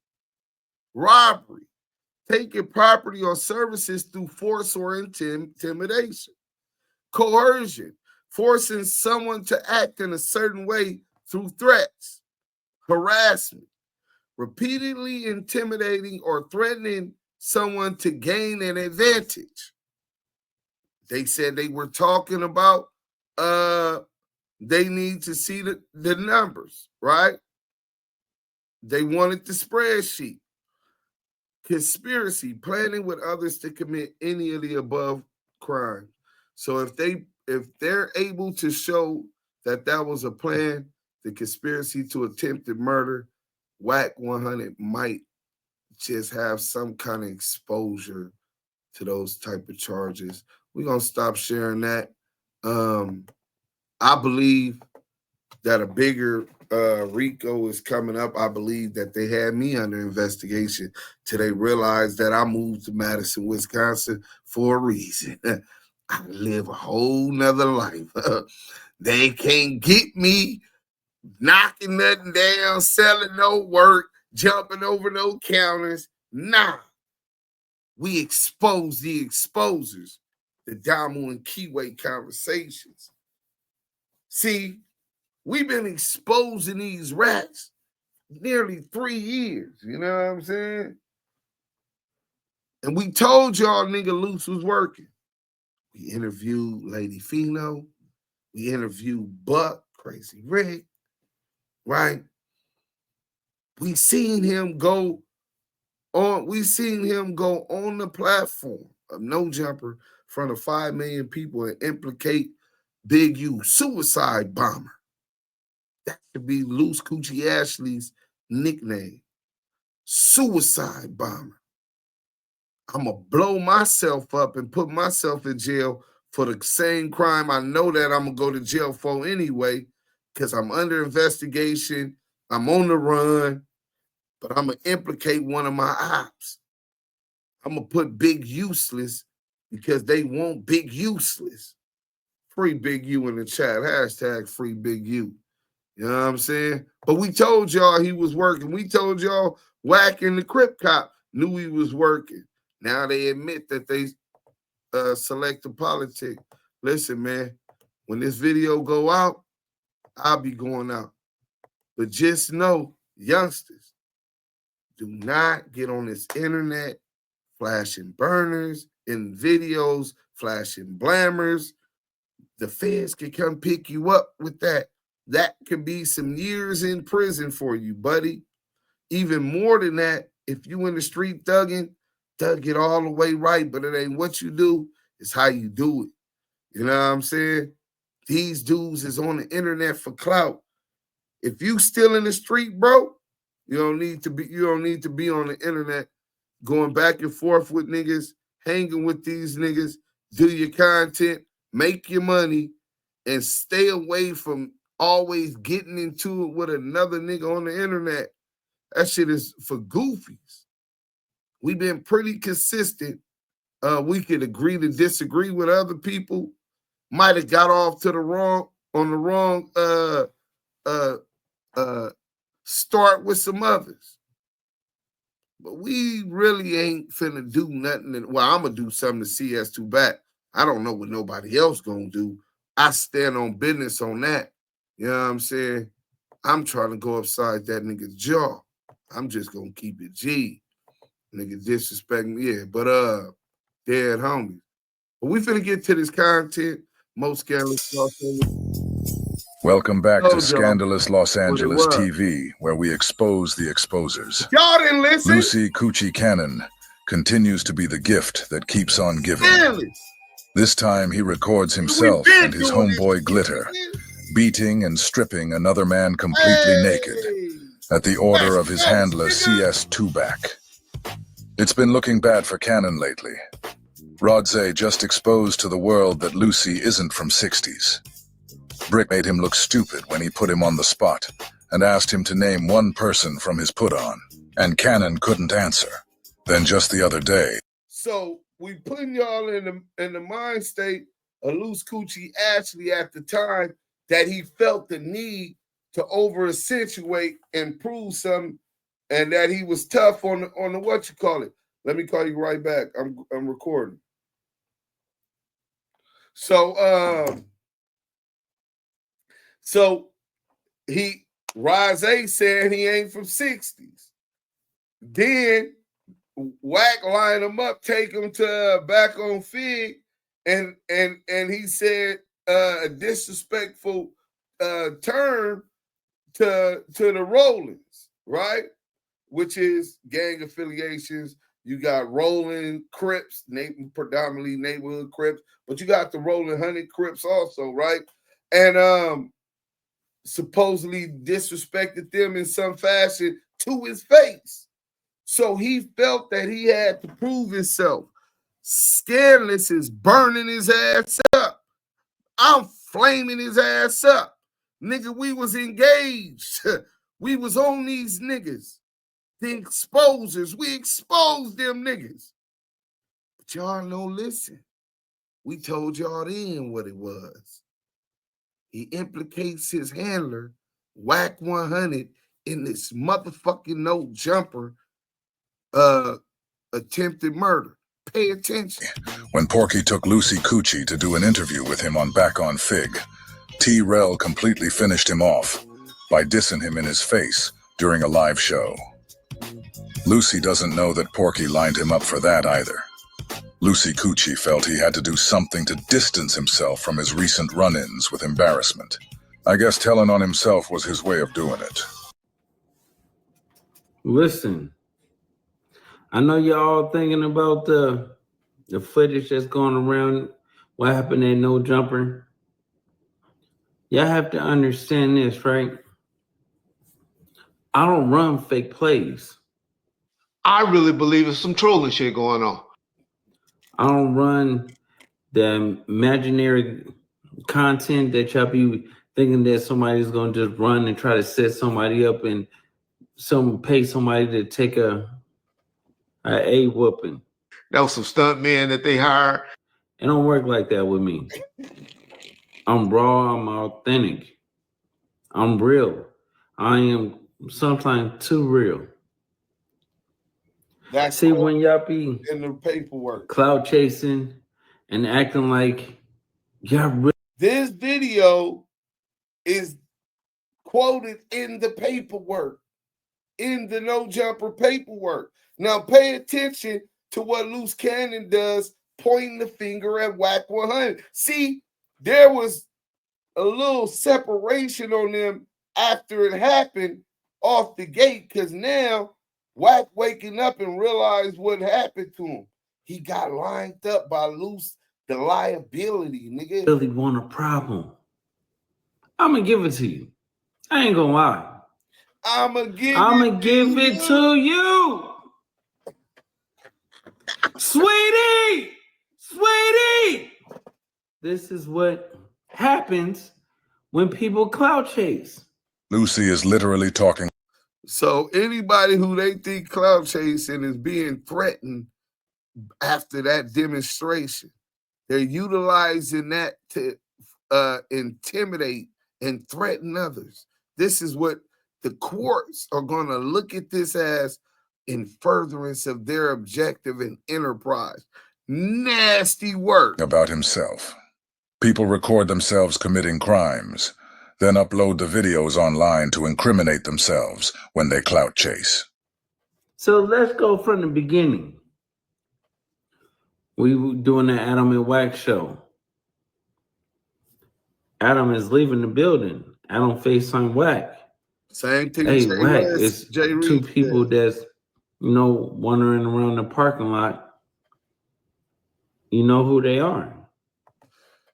Robbery, taking property or services through force or intimidation. coercion, forcing someone to act in a certain way through threats, harassment, repeatedly intimidating or threatening someone to gain an advantage. They said they were talking about they need to see the numbers, right? They wanted the spreadsheet. Conspiracy, planning with others to commit any of the above crimes. So if they're able to show that that was a plan, the conspiracy to attempted murder, Wack 100 might just have some kind of exposure to those type of charges. We're gonna stop sharing that. I believe that a bigger RICO is coming up. I believe that they had me under investigation till they realized that I moved to Madison, Wisconsin for a reason. I live a whole nother life. They can't get me knocking nothing down, selling no work, jumping over no counters. Nah. We expose the exposers, the Damu and Keyway conversations. See, we've been exposing these rats nearly 3 years. You know what I'm saying? And we told y'all nigga Loose was working. We interviewed Lady Fino. We interviewed Buck, Crazy Rick, right? We seen him go on the platform of No Jumper in front of 5 million people and implicate Big U, suicide bomber. That should be Loose Coochie Ashley's nickname. Suicide bomber. I'm going to blow myself up and put myself in jail for the same crime I know that I'm going to go to jail for anyway, because I'm under investigation. I'm on the run, but I'm going to implicate one of my ops. I'm going to put Big Useless because they want Big Useless. Free Big U in the chat. Hashtag free Big U. You know what I'm saying? But we told y'all he was working. We told y'all Wack and the Crip Cop knew he was working. Now they admit that they selected politics. Listen, man, when this video go out, I'll be going out. But just know, youngsters, do not get on this internet flashing burners in videos, flashing blammers. The feds can come pick you up with that. That could be some years in prison for you, buddy. Even more than that, if you in the street thugging, thug it all the way right, but it ain't what you do, it's how you do it. You know what I'm saying? These dudes is on the internet for clout. If you still in the street, bro, you don't need to be on the internet going back and forth with niggas, hanging with these niggas, do your content, make your money, and stay away from always getting into it with another nigga on the internet. That shit is for goofies. We've been pretty consistent. We could agree to disagree with other people. Might have got off to the wrong start with some others. But we really ain't finna do nothing. Well, I'm gonna do something to CS2Back. I don't know what nobody else gonna do. I stand on business on that. You know what I'm saying? I'm trying to go upside that nigga's jaw. I'm just gonna keep it G. Nigga disrespect me, yeah. But dead homies. But we finna get to this content. Most scandalous Los Angeles. Welcome back to Scandalous Los Angeles TV, where we expose the exposers. Y'all didn't listen. Lucy Coochie Cannon continues to be the gift that keeps on giving. This time he records himself and his homeboy Glitter beating and stripping another man completely naked at the order of his handler CS2Back. It's been looking bad for Cannon lately. Rodze just exposed to the world that Lucy isn't from 60s. Brick made him look stupid when he put him on the spot and asked him to name one person from his put-on, and Cannon couldn't answer. Then just the other day. So we putting y'all in the mind state of Loose Coochie Ashley at the time that he felt the need to over-accentuate and prove something, and that he was tough on the what you call it. Let me call you right back. I'm recording. So Rose saying he ain't from 60s. Then Wack line him up, take him to back on Fig, and he said a disrespectful term to the Rollins, right? Which is gang affiliations. You got Rolling Crips, predominantly neighborhood Crips, but you got the Rolling Honey Crips also, right? And supposedly disrespected them in some fashion to his face. So he felt that he had to prove himself. Scandalous is burning his ass up. I'm flaming his ass up. Nigga, we was engaged. We was on these niggas. The exposers. We exposed them niggas. But y'all don't listen. We told y'all then what it was. He implicates his handler, Wack 100, in this motherfucking no jumper attempted murder. Pay attention. When Porky took Lucy Coochie to do an interview with him on Back on Fig, T-Rel completely finished him off by dissing him in his face during a live show. Lucy doesn't know that Porky lined him up for that either. Lucy Coochie felt he had to do something to distance himself from his recent run-ins with embarrassment. I guess telling on himself was his way of doing it. Listen, I know y'all thinking about the footage that's going around, what happened at No Jumper. Y'all have to understand this, right? I don't run fake plays. I really believe there's some trolling shit going on. I don't run the imaginary content that y'all be thinking that somebody's going to just run and try to set somebody up and pay somebody to take a whooping. That was some stunt men that they hired. It don't work like that with me. I'm raw, I'm authentic. I'm real. I am sometimes too real. That's see when y'all be in the paperwork, cloud chasing and acting like y'all. This video is quoted in the paperwork, in the No Jumper paperwork. Now pay attention to what Loose Cannon does, pointing the finger at Wack 100. See, there was a little separation on them after it happened off the gate, because now Wack waking up and realized what happened to him. He got lined up by Loose, the liability, nigga. Really want a problem. I'm gonna give it to you. I ain't gonna lie. I'm gonna give it to you. Sweetie! Sweetie! This is what happens when people clout chase. Lucy is literally talking. So anybody who they think clout chasing is being threatened after that demonstration, they're utilizing that to intimidate and threaten others. This is what the courts are going to look at this as, in furtherance of their objective and enterprise. Nasty work. About himself. People record themselves committing crimes, then upload the videos online to incriminate themselves when they clout chase. So let's go from the beginning. We were doing the Adam and Wack show. Adam is leaving the building. Adam FaceTime Wack. Same thing. Hey, Wack, it's two people that's, wandering around the parking lot. You know who they are.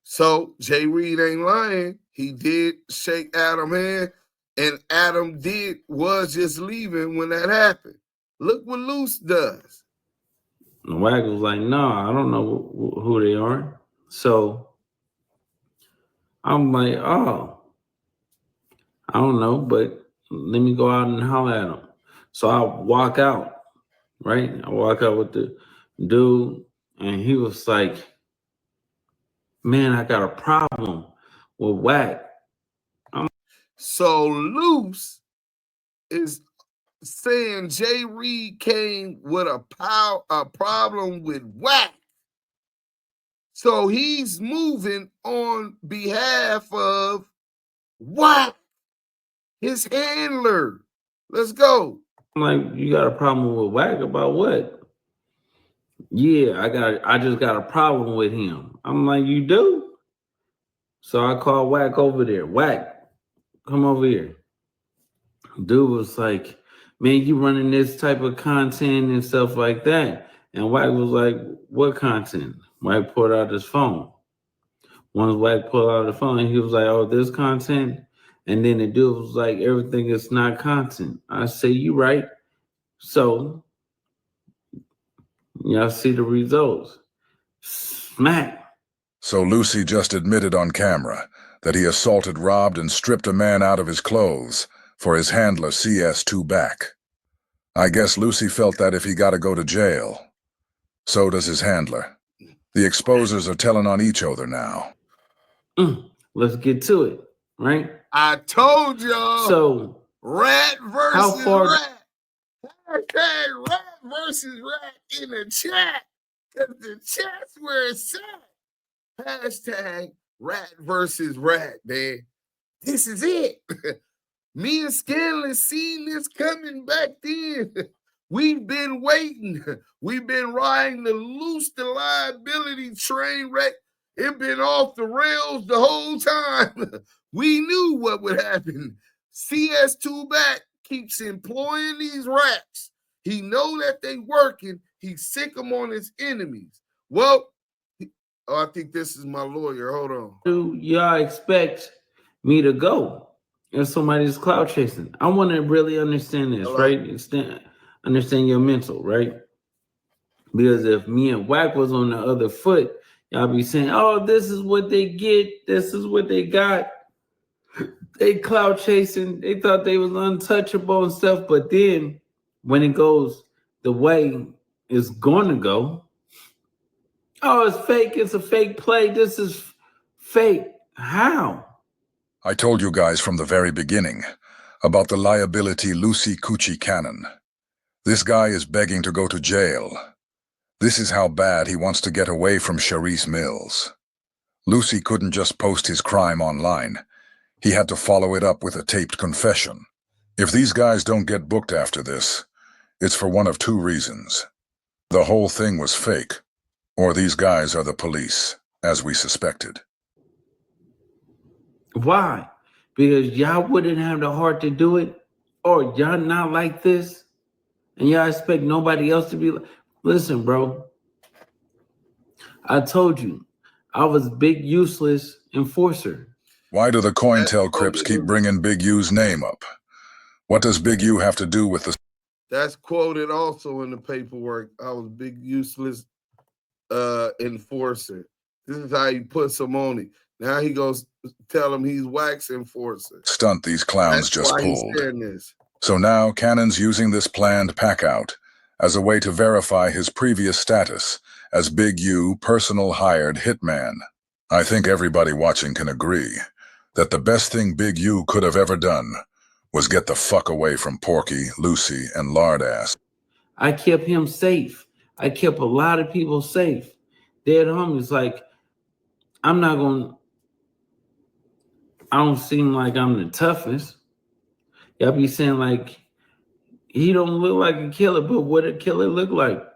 So Jay Reed ain't lying. He did shake Adam's hand, and Adam was just leaving when that happened. Look what Luce does. And Wack was like, no, I don't know who they are. So I'm like, oh, I don't know, but let me go out and holler at him. So I walk out, right? I walk out with the dude, and he was like, man, I got a problem with Wack. So Luce is saying Jay Reed came with a problem with Wack. So he's moving on behalf of Wack, his handler. Let's go. I'm like, you got a problem with Wack about what? Yeah, I just got a problem with him. I'm like, you do? So I call Wack over there. Wack, come over here. Dude was like, man, you running this type of content and stuff like that. And Wack was like, what content? Wack pulled out his phone. Once Wack pulled out the phone, he was like, oh, this content? And then the dude was like, everything is not content. I say, you right. So, y'all see the results. Smack. So Lucy just admitted on camera that he assaulted, robbed, and stripped a man out of his clothes for his handler CS2Back. I guess Lucy felt that if he got to go to jail, so does his handler. The exposers are telling on each other now. Let's get to it, right? I told y'all. So, rat versus how far? rat. Hashtag rat versus rat in the chat. Because the chat's where it's at. Hashtag rat versus rat, man. This is it. Me and Scanlon seen this coming back then. We've been waiting. We've been riding the loose the liability train wreck. It been off the rails the whole time. We knew what would happen. CS2Back keeps employing these rats. He know that they working. He sick them on his enemies. Well, I think this is my lawyer. Hold on. Do y'all expect me to go if somebody's cloud chasing? I want to really understand this, right? Understand your mental, right? Because if me and Wack was on the other foot, y'all be saying, oh, this is what they get. This is what they got. They cloud chasing. They thought they was untouchable and stuff. But then when it goes the way it's going to go, oh, it's fake. It's a fake play. This is fake. How? I told you guys from the very beginning about the liability Lucy Coochie Cannon. This guy is begging to go to jail. This is how bad he wants to get away from Charisse Mills. Lucy couldn't just post his crime online. He had to follow it up with a taped confession. If these guys don't get booked after this, it's for one of two reasons. The whole thing was fake, or these guys are the police, as we suspected. Why? Because y'all wouldn't have the heart to do it, or y'all not like this, and y'all expect nobody else to be like. Listen, bro. I told you, I was Big Useless enforcer. Why do the COINTEL Crips keep bringing Big U's name up? What does Big U have to do with the... That's quoted also in the paperwork. I was Big Useless enforcer. This is how he puts him on it. Now he goes tell him he's Wack's enforcer. stunt these clowns That's just why he's pulled? saying this. So now Cannon's using this planned pack-out as a way to verify his previous status as Big U, personal hired hitman. I think everybody watching can agree that the best thing Big U could have ever done was get the fuck away from Porky, Lucy, and Lardass. I kept him safe. I kept a lot of people safe. They're at home. It's like, I don't seem like I'm the toughest. Y'all be saying like, he don't look like a killer, but what a killer look like?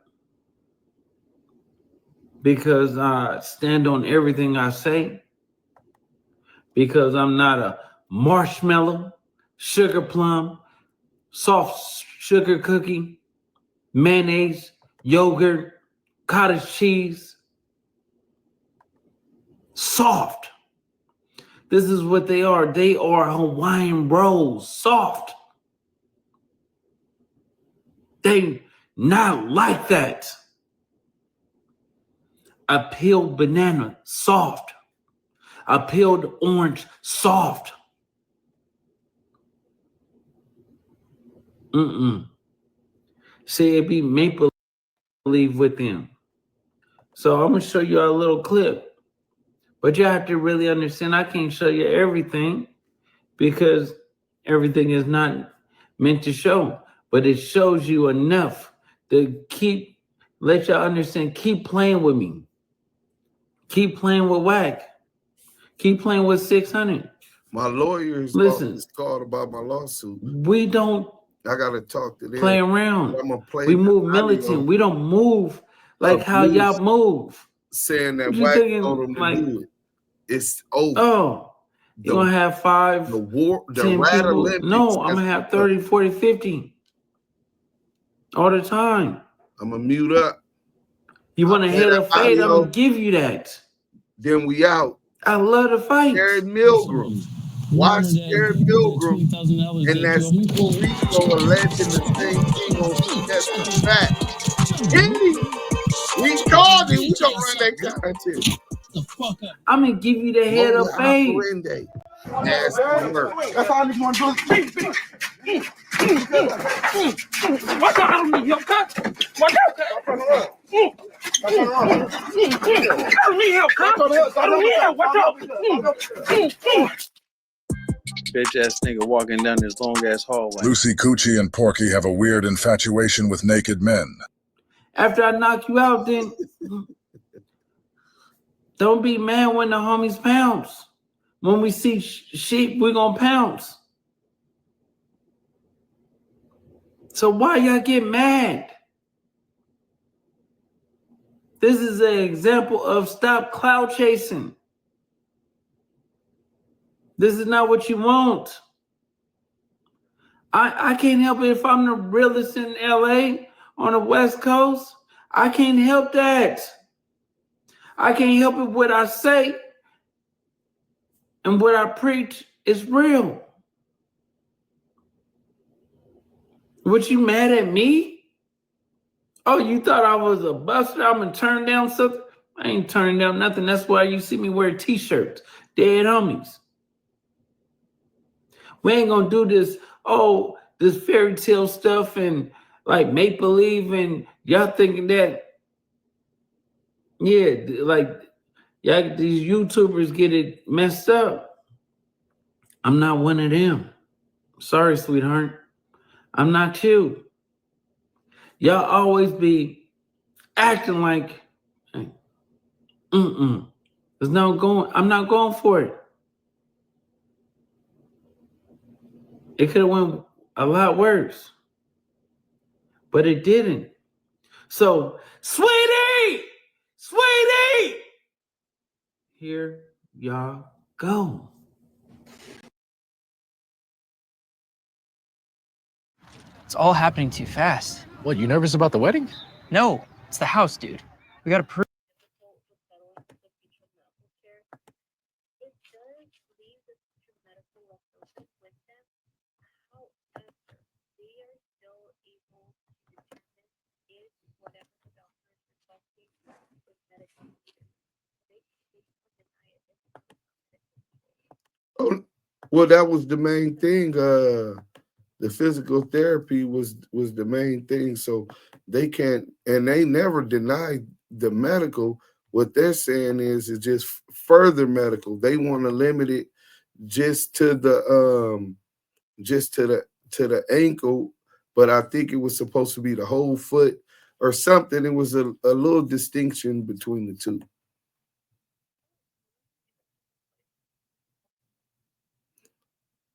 Because I stand on everything I say. Because I'm not a marshmallow, sugar plum, soft sugar cookie, mayonnaise, yogurt, cottage cheese. Soft. This is what they are. They are Hawaiian rolls. Soft. They not like that. A peeled banana, soft. A peeled orange, soft. See, it be maple leaf with them. So I'm gonna show you a little clip. But you have to really understand, I can't show you everything because everything is not meant to show. But it shows you enough to let y'all understand, keep playing with me. Keep playing with Wack. Keep playing with 600. My lawyers always called about my lawsuit. We don't. I gotta talk to them. Play around. I'm gonna play. We move militant. We don't move like how y'all move. Saying that Wack told them to do it. It's over. Oh, you're gonna have 5, the war, the 10 Rat people. Olympics. No, I'm gonna have 30, 40, 50 all the time. I'm gonna mute up. You want to hit a fade? I'm gonna give you that. Then we out. I love the fight. Gary Milgram. Watch Gary Milgram and that Super RICO alleging the same thing on CS2Back. We called it. We gonna run that content. I'm gonna give you the head of fade. Nasty work. That's all I just want to do. Watch out, I don't need help, cut. Watch out, cut. I don't need help, cut. I don't need help. Watch out. Bitch ass nigga walking down this long ass hallway. Lucy Coochie and Porky have a weird infatuation with naked men. After I knock you out, then don't be mad when the homies pounce. When we see sheep, we're gonna pounce. So why y'all get mad? This is an example of stop cloud chasing. This is not what you want. I can't help it if I'm the realest in LA on the West Coast. I can't help that. I can't help it what I say and what I preach is real. What, you mad at me? Oh, you thought I was a buster? I'm gonna turn down something? I ain't turning down nothing. That's why you see me wear t-shirts. Dead homies. We ain't gonna do this, this fairy tale stuff and like make believe and y'all thinking that, yeah, like y'all, these YouTubers get it messed up. I'm not one of them. Sorry, sweetheart. I'm not you. Y'all always be acting like, There's no going, I'm not going for it. It could have went a lot worse, but it didn't. So, sweetie, here y'all go. It's all happening too fast. What, you nervous about the wedding? No, it's the house, dude. We gotta prove. Well, that was the main thing. The physical therapy was the main thing. So they can't, and they never denied the medical. What they're saying is just further medical. They want to limit it just to the ankle, but I think it was supposed to be the whole foot or something. It was a little distinction between the two.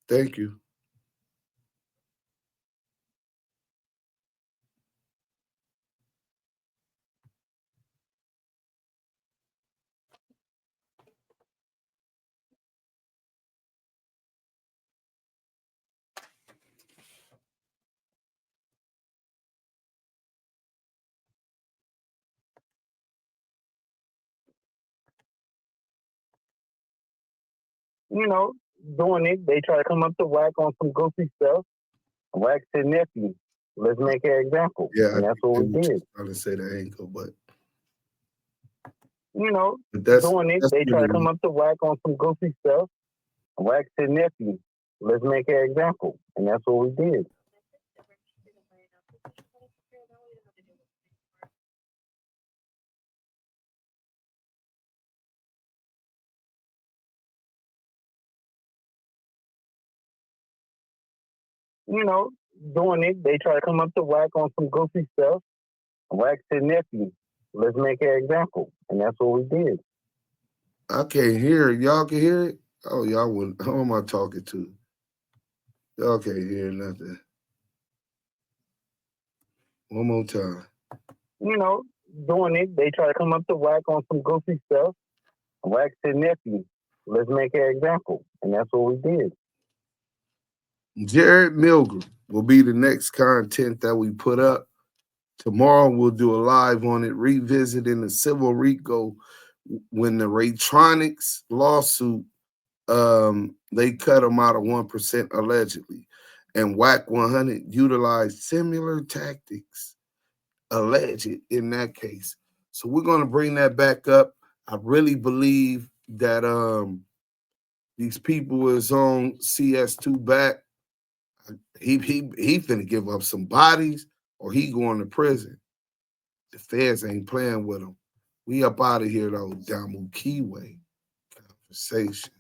Thank you. You know, doing it, they try to come up to Wack on some goofy stuff. Wack said, nephew, let's make an example. Yeah, and that's what we did. I didn't say the ankle, but you know, that's, doing it, they try to come up to Wack on some goofy stuff. Wack said, nephew, let's make an example. And that's what we did. You know, doing it, they try to come up to Wack on some goofy stuff. Wack said, nephew, let's make an example. And that's what we did. I can't hear it. Y'all can hear it? Oh, y'all wouldn't. Who am I talking to? Y'all can't hear nothing. One more time. You know, doing it, they try to come up to Wack on some goofy stuff. Wack said, nephew, let's make an example. And that's what we did. Jared Milgram will be the next content that we put up. Tomorrow we'll do a live on it, revisiting the civil RICO when the Raytronics lawsuit, they cut them out of 1% allegedly. And Wack 100 utilized similar tactics, alleged in that case. So we're going to bring that back up. I really believe that these people is on CS2Back. He finna give up some bodies or he going to prison. The feds ain't playing with him. We up out of here though, Damu Kiwe. Conversation.